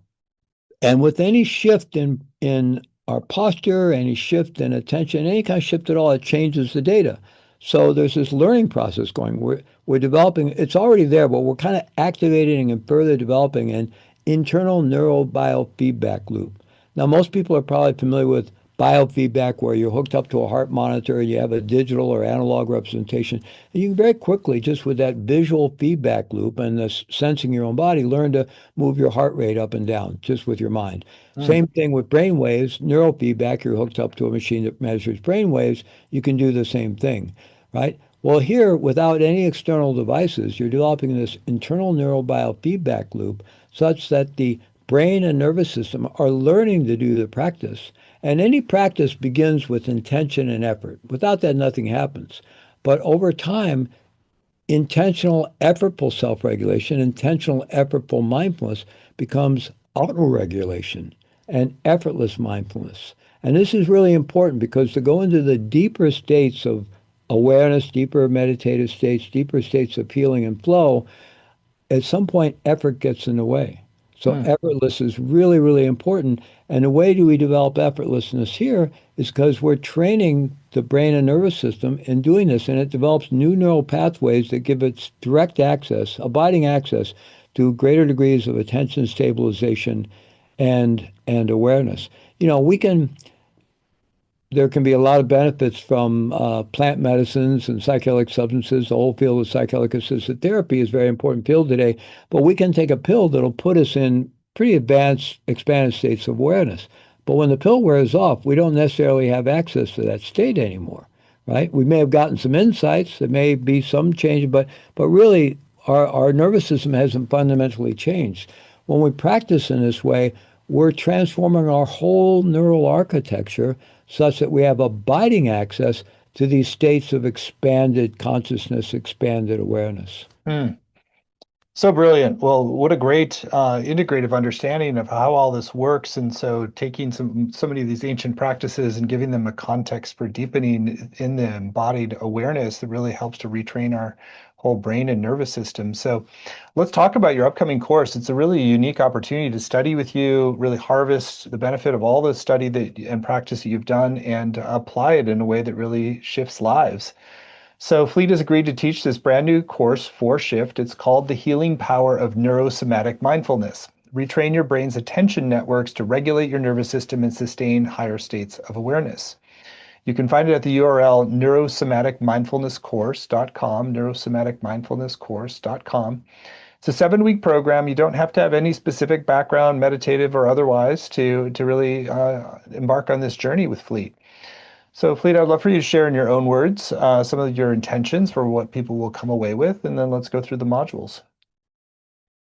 And with any shift in our posture, any shift in attention, any kind of shift at all, it changes the data. So there's this learning process going. We're developing, it's already there, but we're kind of activating and further developing an internal neurobiofeedback loop. Now, most people are probably familiar with biofeedback, where you're hooked up to a heart monitor and you have a digital or analog representation. And you can very quickly, just with that visual feedback loop and this sensing your own body, learn to move your heart rate up and down just with your mind. mm, Same thing with brain waves, neurofeedback. You're hooked up to a machine that measures brain waves. You can do the same thing, right? Well, here, without any external devices, you're developing this internal neural biofeedback loop such that the brain and nervous system are learning to do the practice. And any practice begins with intention and effort. Without that, nothing happens. But over time, intentional, effortful self regulation, intentional, effortful mindfulness becomes auto regulation and effortless mindfulness. And this is really important because to go into the deeper states of awareness, deeper meditative states, deeper states of healing and flow, at some point, effort gets in the way. So mm. effortless is really, really important. And the way do we develop effortlessness here is because we're training the brain and nervous system in doing this, and it develops new neural pathways that give it direct access, abiding access to greater degrees of attention stabilization and awareness. We can there can be a lot of benefits from plant medicines and psychedelic substances. The whole field of psychedelic assisted therapy is a very important field today, but we can take a pill that'll put us in pretty advanced, expanded states of awareness. But when the pill wears off, we don't necessarily have access to that state anymore, right? We may have gotten some insights, there may be some change, but really our nervous system hasn't fundamentally changed. When we practice in this way, we're transforming our whole neural architecture such that we have abiding access to these states of expanded consciousness, expanded awareness. Hmm. So brilliant. Well, what a great integrative understanding of how all this works. And so taking so many of these ancient practices and giving them a context for deepening in the embodied awareness that really helps to retrain our whole brain and nervous system. So let's talk about your upcoming course. It's a really unique opportunity to study with you, really harvest the benefit of all the study that and practice that you've done and apply it in a way that really shifts lives. So Fleet has agreed to teach this brand new course for Shift. It's called The Healing Power of Neuro-Somatic Mindfulness. Retrain your brain's attention networks to regulate your nervous system and sustain higher states of awareness. You can find it at the URL neurosomaticmindfulnesscourse.com, neurosomaticmindfulnesscourse.com. It's a 7-week program. You don't have to have any specific background, meditative or otherwise, to really embark on this journey with Fleet. So, Fleet, I'd love for you to share in your own words some of your intentions for what people will come away with, and then let's go through the modules.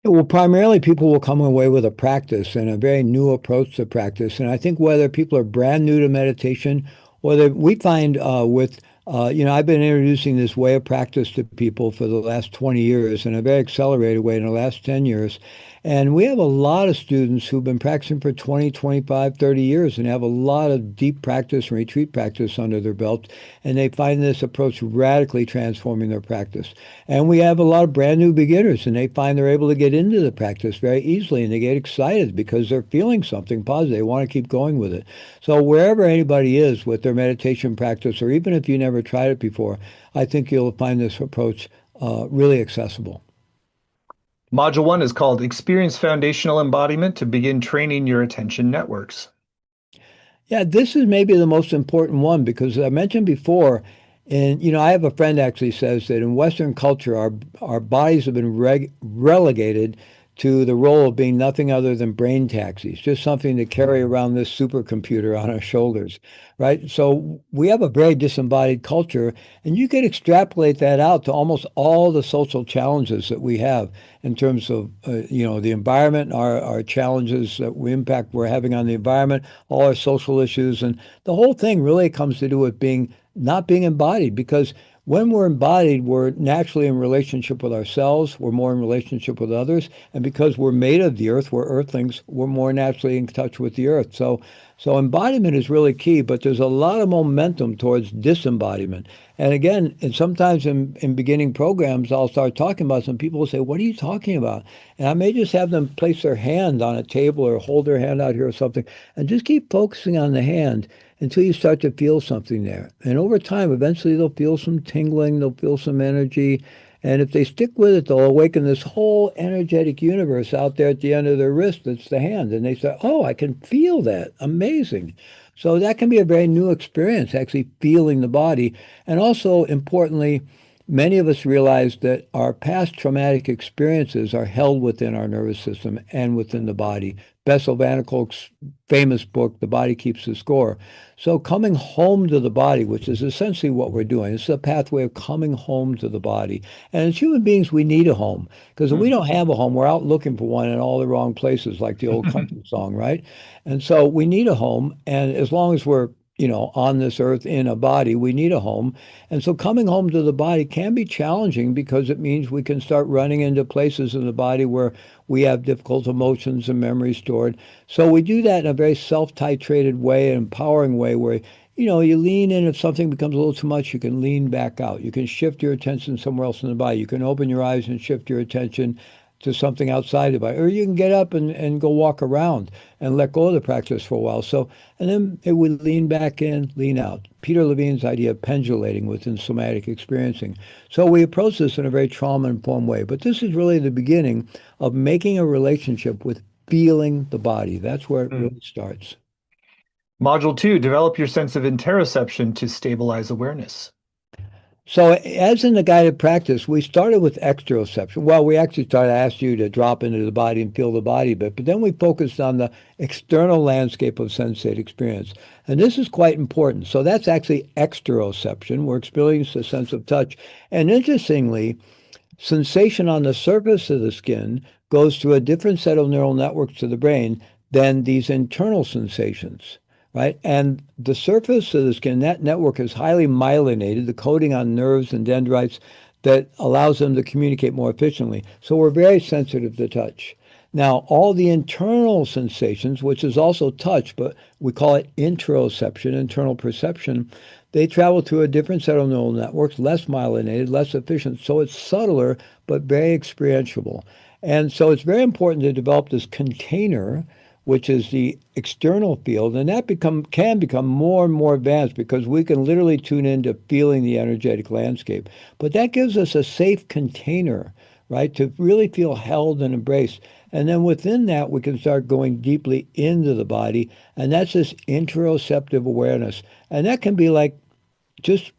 Well, primarily people will come away with a practice and a very new approach to practice. And I think whether people are brand new to meditation or that we find I've been introducing this way of practice to people for the last 20 years in a very accelerated way in the last 10 years. And we have a lot of students who've been practicing for 20, 25, 30 years and have a lot of deep practice and retreat practice under their belt. And they find this approach radically transforming their practice. And we have a lot of brand new beginners, and they find they're able to get into the practice very easily, and they get excited because they're feeling something positive. They want to keep going with it. So wherever anybody is with their meditation practice, or even if you never tried it before, I think you'll find this approach really accessible. Module 1 is called Experience Foundational Embodiment to begin training your attention networks. Yeah, this is maybe the most important one because I mentioned before, and I have a friend actually says that in Western culture, our bodies have been relegated to the role of being nothing other than brain taxis, just something to carry around this supercomputer on our shoulders, right? So we have a very disembodied culture, and you could extrapolate that out to almost all the social challenges that we have in terms of, the environment, our challenges that we impact we're having on the environment, all our social issues, and the whole thing really comes to do with being not being embodied because when we're embodied, we're naturally in relationship with ourselves, we're more in relationship with others, and because we're made of the earth, we're earthlings, we're more naturally in touch with the earth. So embodiment is really key, but there's a lot of momentum towards disembodiment. And again, and sometimes in beginning programs, I'll start talking about some people will say, "What are you talking about?" And I may just have them place their hand on a table or hold their hand out here or something, and just keep focusing on the hand until you start to feel something there. And over time, eventually they'll feel some tingling, they'll feel some energy. And if they stick with it, they'll awaken this whole energetic universe out there at the end of their wrist. That's the hand. And they say, "Oh, I can feel that. Amazing." So that can be a very new experience, actually feeling the body. And also, importantly, many of us realize that our past traumatic experiences are held within our nervous system and within the body. Bessel van der Kolk's famous book, The Body Keeps the Score. So coming home to the body, which is essentially what we're doing, it's a pathway of coming home to the body. And as human beings, we need a home because if we don't have a home, we're out looking for one in all the wrong places, like the old country song, right? And so we need a home. And as long as we're on this earth in a body, we need a home. And so coming home to the body can be challenging because it means we can start running into places in the body where we have difficult emotions and memories stored. So we do that in a very self-titrated way, an empowering way where you lean in. If something becomes a little too much, you can lean back out. You can shift your attention somewhere else in the body. You can open your eyes and shift your attention to something outside the body, or you can get up and go walk around and let go of the practice for a while. So, and then it would lean back in, lean out. Peter Levine's idea of pendulating within somatic experiencing. So we approach this in a very trauma-informed way. But this is really the beginning of making a relationship with feeling the body. That's where it Mm. really starts. Module 2, develop your sense of interoception to stabilize awareness. So, as in the guided practice, we started with exteroception. Well, we actually started to ask you to drop into the body and feel the body a bit, but then we focused on the external landscape of sensate experience. And this is quite important. So, that's actually exteroception. We're experiencing a sense of touch. And interestingly, sensation on the surface of the skin goes through a different set of neural networks to the brain than these internal sensations, right? And the surface of the skin, that network is highly myelinated, the coating on nerves and dendrites that allows them to communicate more efficiently. So we're very sensitive to touch. Now, all the internal sensations, which is also touch, but we call it interoception, internal perception, they travel through a different set of neural networks, less myelinated, less efficient. So it's subtler, but very experientiable. And so it's very important to develop this container, which is the external field, and that can become more and more advanced because we can literally tune into feeling the energetic landscape. But that gives us a safe container, right, to really feel held and embraced. And then within that, we can start going deeply into the body, and that's this interoceptive awareness. And that can be just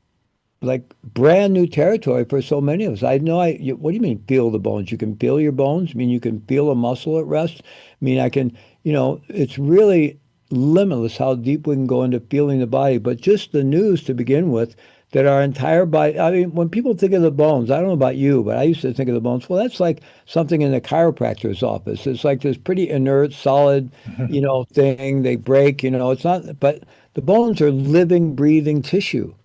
like brand new territory for so many of us. I know what do you mean feel the bones? You can feel your bones? I mean, you can feel a muscle at rest? I mean, I can, it's really limitless how deep we can go into feeling the body. But just the news to begin with that our entire body, I mean, when people think of the bones, I don't know about you, but I used to think of the bones, well, that's like something in the chiropractor's office. It's like this pretty inert, solid, thing. They break, it's not, but the bones are living, breathing tissue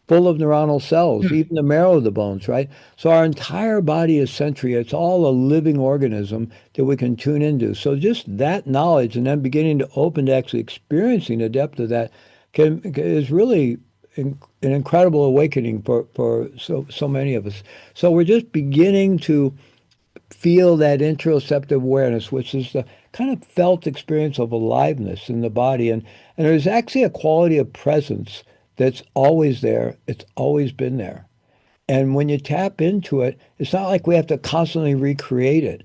full of neuronal cells, Hmm. even the marrow of the bones, right? So our entire body is sentry. It's all a living organism that we can tune into. So just that knowledge and then beginning to open to actually experiencing the depth of that is really an incredible awakening for so many of us. So we're just beginning to feel that interoceptive awareness, which is the kind of felt experience of aliveness in the body. And there's actually a quality of presence that's always there. It's always been there. And when you tap into it, it's not like we have to constantly recreate it.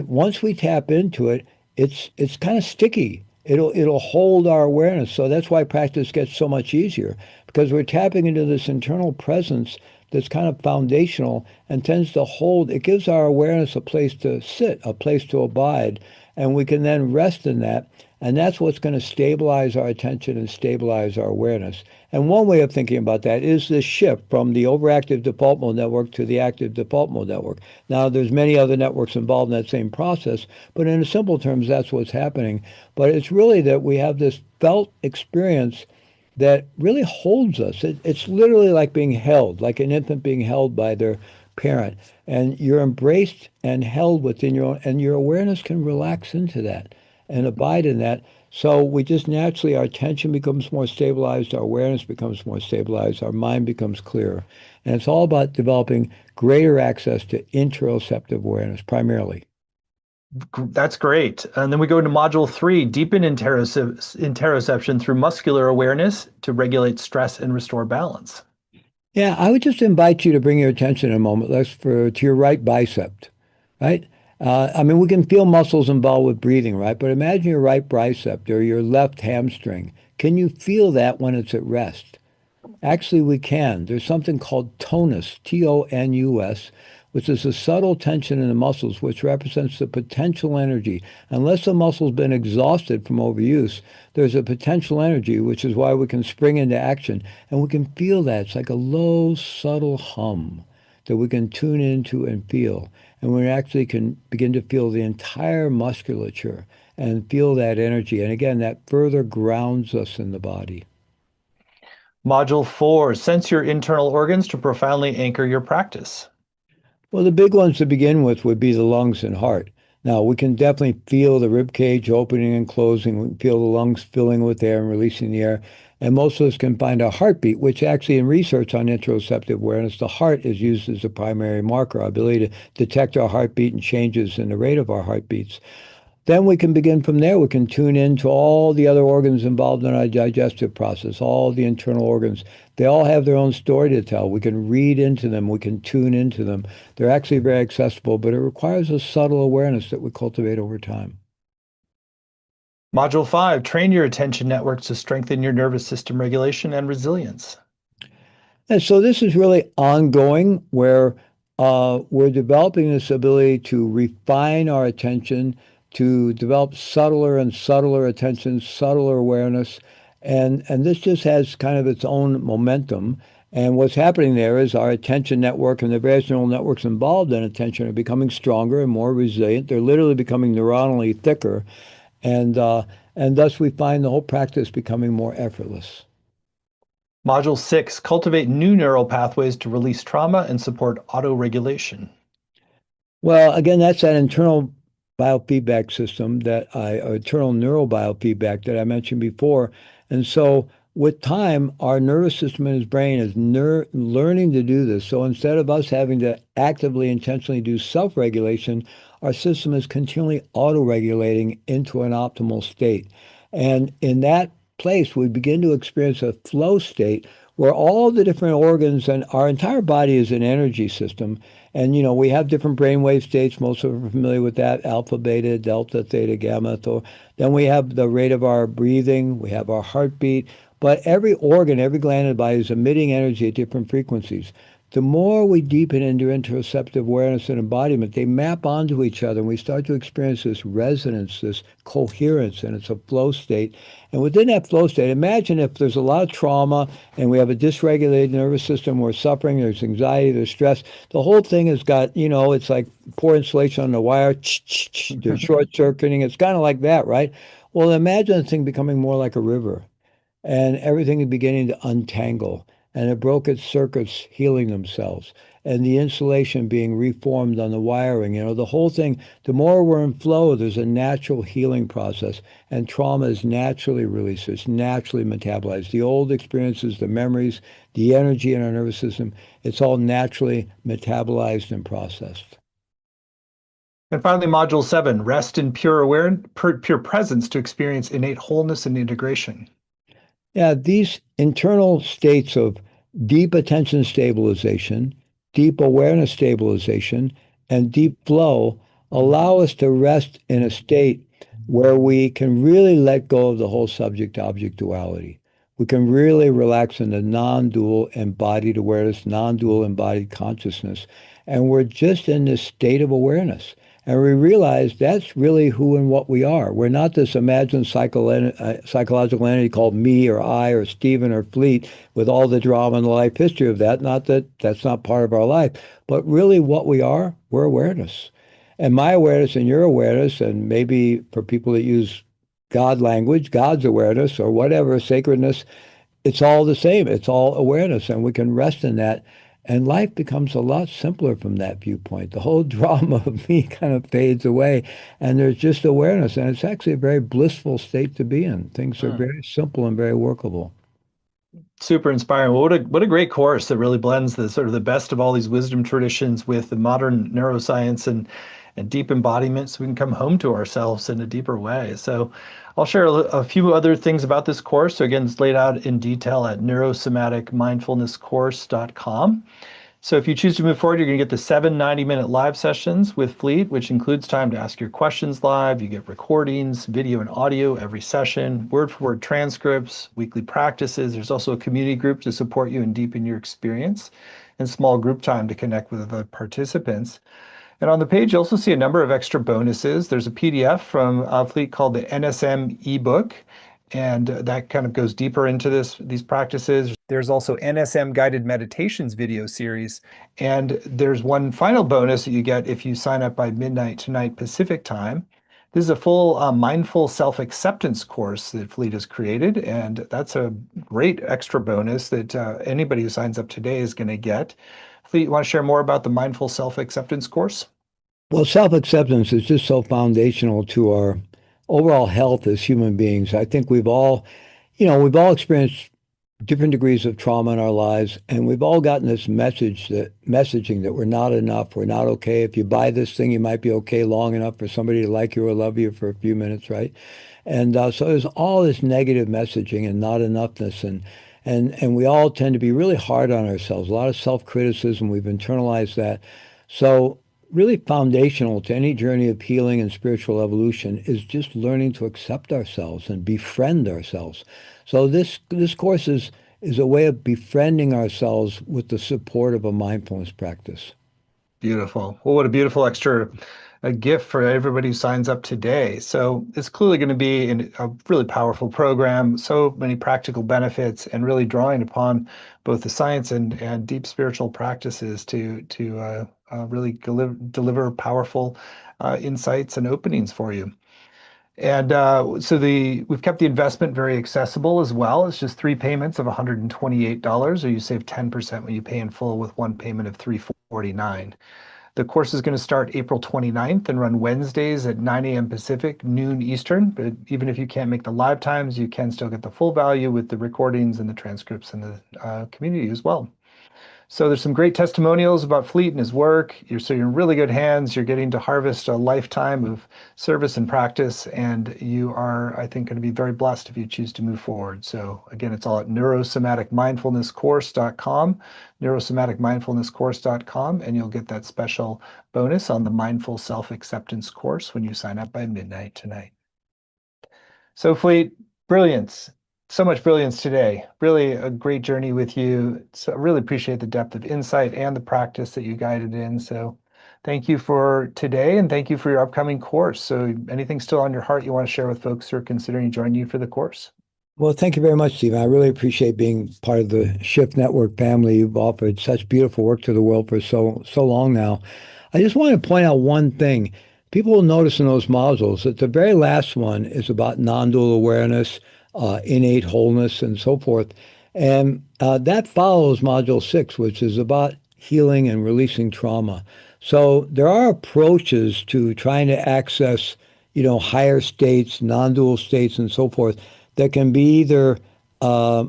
Once we tap into it, it's kind of sticky. It'll hold our awareness. So that's why practice gets so much easier because we're tapping into this internal presence that's kind of foundational and tends to hold. It gives our awareness a place to sit, a place to abide, and we can then rest in that. And that's what's going to stabilize our attention and stabilize our awareness. And one way of thinking about that is this shift from the overactive default mode network to the active default mode network. Now, there's many other networks involved in that same process, but in simple terms, that's what's happening. But it's really that we have this felt experience that really holds us. It's literally like being held, like an infant being held by their parent. And you're embraced and held within your own, and your awareness can relax into that and abide in that. So we just naturally, our attention becomes more stabilized, our awareness becomes more stabilized, our mind becomes clearer. And it's all about developing greater access to interoceptive awareness primarily. That's great. And then we go into module 3, deepen interoception through muscular awareness to regulate stress and restore balance. Yeah, I would just invite you to bring your attention in a moment, to your right bicep, right? I mean, we can feel muscles involved with breathing, right? But imagine your right bicep or your left hamstring. Can you feel that when it's at rest? Actually, we can. There's something called tonus, Tonus, which is a subtle tension in the muscles, which represents the potential energy. Unless the muscle's been exhausted from overuse, there's a potential energy, which is why we can spring into action. And we can feel that. It's like a low, subtle hum that we can tune into and feel. And we actually can begin to feel the entire musculature and feel that energy. And again, that further grounds us in the body. Module 4, sense your internal organs to profoundly anchor your practice. Well, the big ones to begin with would be the lungs and heart. Now, we can definitely feel the rib cage opening and closing. We can feel the lungs filling with air and releasing the air. And most of us can find our heartbeat, which actually in research on interoceptive awareness, the heart is used as a primary marker, our ability to detect our heartbeat and changes in the rate of our heartbeats. Then we can begin from there. We can tune into all the other organs involved in our digestive process, all the internal organs. They all have their own story to tell. We can read into them. We can tune into them. They're actually very accessible, but it requires a subtle awareness that we cultivate over time. Module 5, train your attention networks to strengthen your nervous system regulation and resilience. And so this is really ongoing, where we're developing this ability to refine our attention, to develop subtler and subtler attention, subtler awareness, and this just has kind of its own momentum. And what's happening there is our attention network and the various neural networks involved in attention are becoming stronger and more resilient. They're literally becoming neuronally thicker, and thus we find the whole practice becoming more effortless. Module 6, cultivate new neural pathways to release trauma and support autoregulation. Well, again, that's that internal biofeedback system or internal neurobiofeedback that I mentioned before. And so with time, our nervous system and his brain is learning to do this. So instead of us having to actively, intentionally do self-regulation, our system is continually auto-regulating into an optimal state. And in that place, we begin to experience a flow state where all the different organs and our entire body is an energy system. And, we have different brainwave states. Most of us are familiar with that: alpha, beta, delta, theta, gamma. So then we have the rate of our breathing, we have our heartbeat. But every organ, every gland in the body is emitting energy at different frequencies. The more we deepen into interoceptive awareness and embodiment, they map onto each other, and we start to experience this resonance, this coherence, and it's a flow state. And within that flow state, imagine if there's a lot of trauma and we have a dysregulated nervous system, we're suffering, there's anxiety, there's stress. The whole thing has got, it's like poor insulation on the wire, there's short circuiting. It's kind of like that, right? Well, imagine the thing becoming more like a river, and everything is beginning to untangle, and the broken circuits healing themselves, and the insulation being reformed on the wiring. The whole thing, the more we're in flow, there's a natural healing process, and trauma is naturally released. It's naturally metabolized. The old experiences, the memories, the energy in our nervous system, it's all naturally metabolized and processed. And finally, module 7, rest in pure awareness, pure presence to experience innate wholeness and integration. Yeah, these internal states of deep attention stabilization, deep awareness stabilization, and deep flow allow us to rest in a state where we can really let go of the whole subject-object duality. We can really relax into non-dual embodied awareness, non-dual embodied consciousness, and we're just in this state of awareness. And we realize that's really who and what we are. We're not this imagined psychological entity called me or I or Stephen or Fleet with all the drama and the life history of that. Not that that's not part of our life, but really what we are, we're awareness. And my awareness and your awareness, and maybe for people that use God language, God's awareness or whatever, sacredness, it's all the same. It's all awareness, and we can rest in that. And life becomes a lot simpler from that viewpoint. The whole drama of me kind of fades away, and there's just awareness. And it's actually a very blissful state to be in. Things are Mm. very simple and very workable. Super inspiring. Well, what a great course that really blends the sort of the best of all these wisdom traditions with the modern neuroscience and deep embodiment, so we can come home to ourselves in a deeper way. So I'll share a few other things about this course. So again, it's laid out in detail at neurosomaticmindfulnesscourse.com. So if you choose to move forward, you're going to get the 7 90-minute live sessions with Fleet, which includes time to ask your questions live. You get recordings, video and audio every session, word-for-word transcripts, weekly practices. There's also a community group to support you and deepen your experience, and small group time to connect with the participants. And on the page, you also see a number of extra bonuses. There's a PDF from Fleet called the NSM ebook, and that kind of goes deeper into these practices. There's also NSM guided meditations video series, and there's one final bonus that you get if you sign up by midnight tonight Pacific time. This is a full mindful self-acceptance course that Fleet has created, and that's a great extra bonus that anybody who signs up today is going to get. Fleet, you want to share more about the mindful self-acceptance course? Well, self-acceptance is just so foundational to our overall health as human beings. I think we've all experienced different degrees of trauma in our lives, and we've all gotten this messaging that we're not enough, we're not okay. If you buy this thing, you might be okay long enough for somebody to like you or love you for a few minutes, right? And so there's all this negative messaging and not enoughness, and we all tend to be really hard on ourselves. A lot of self-criticism. We've internalized that. So really foundational to any journey of healing and spiritual evolution is just learning to accept ourselves and befriend ourselves. So this course is a way of befriending ourselves with the support of a mindfulness practice. Beautiful. Well, what a beautiful extra a gift for everybody who signs up today. So it's clearly going to be a really powerful program, so many practical benefits, and really drawing upon both the science and deep spiritual practices to really deliver powerful insights and openings for you. And so we've kept the investment very accessible as well. It's just three payments of $128, or you save 10% when you pay in full with one payment of $349. The course is going to start April 29th and run Wednesdays at 9 a.m. Pacific, noon Eastern. But even if you can't make the live times, you can still get the full value with the recordings and the transcripts in the community as well. So there's some great testimonials about Fleet and his work. You're in really good hands. You're getting to harvest a lifetime of service and practice, and you are, I think, going to be very blessed if you choose to move forward. So again, it's all at neurosomaticmindfulnesscourse.com, neurosomaticmindfulnesscourse.com, and you'll get that special bonus on the mindful self-acceptance course when you sign up by midnight tonight. So, Fleet, brilliance. So much brilliance today. Really a great journey with you. So I really appreciate the depth of insight and the practice that you guided in. So thank you for today and thank you for your upcoming course. So anything still on your heart you want to share with folks who are considering joining you for the course? Well, thank you very much, Stephen. I really appreciate being part of the Shift Network family. You've offered such beautiful work to the world for so long now. I just want to point out one thing. People will notice in those modules that the very last one is about non-dual awareness, innate wholeness, and so forth. And that follows module 6, which is about healing and releasing trauma. So there are approaches to trying to access, higher states, non-dual states, and so forth that can be either uh,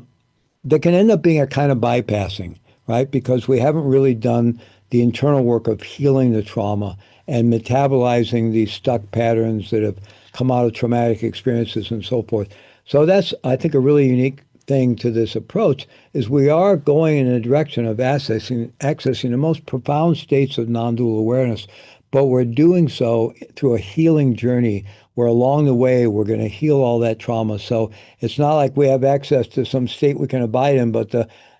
that can end up being a kind of bypassing, right? Because we haven't really done the internal work of healing the trauma and metabolizing these stuck patterns that have come out of traumatic experiences and so forth. So that's, I think, a really unique thing to this approach is we are going in a direction of accessing the most profound states of non-dual awareness, but we're doing so through a healing journey where along the way we're going to heal all that trauma. So it's not like we have access to some state we can abide in, but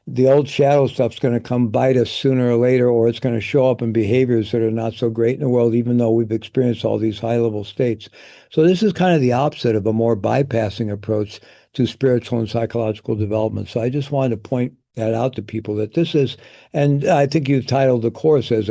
the old shadow stuff's going to come bite us sooner or later, or it's going to show up in behaviors that are not so great in the world, even though we've experienced all these high-level states. So this is kind of the opposite of a more bypassing approach to spiritual and psychological development. So I just wanted to point that out to people that this is, and I think you've titled the course as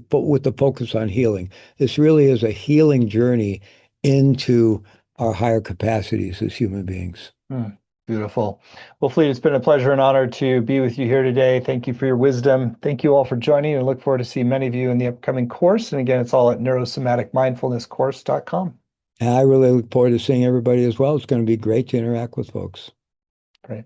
but with the focus on healing. This really is a healing journey into our higher capacities as human beings. Hmm, beautiful. Well, Fleet, it's been a pleasure and honor to be with you here today. Thank you for your wisdom. Thank you all for joining and look forward to seeing many of you in the upcoming course. And again, it's all at neurosomaticmindfulnesscourse.com. And I really look forward to seeing everybody as well. It's going to be great to interact with folks. Great.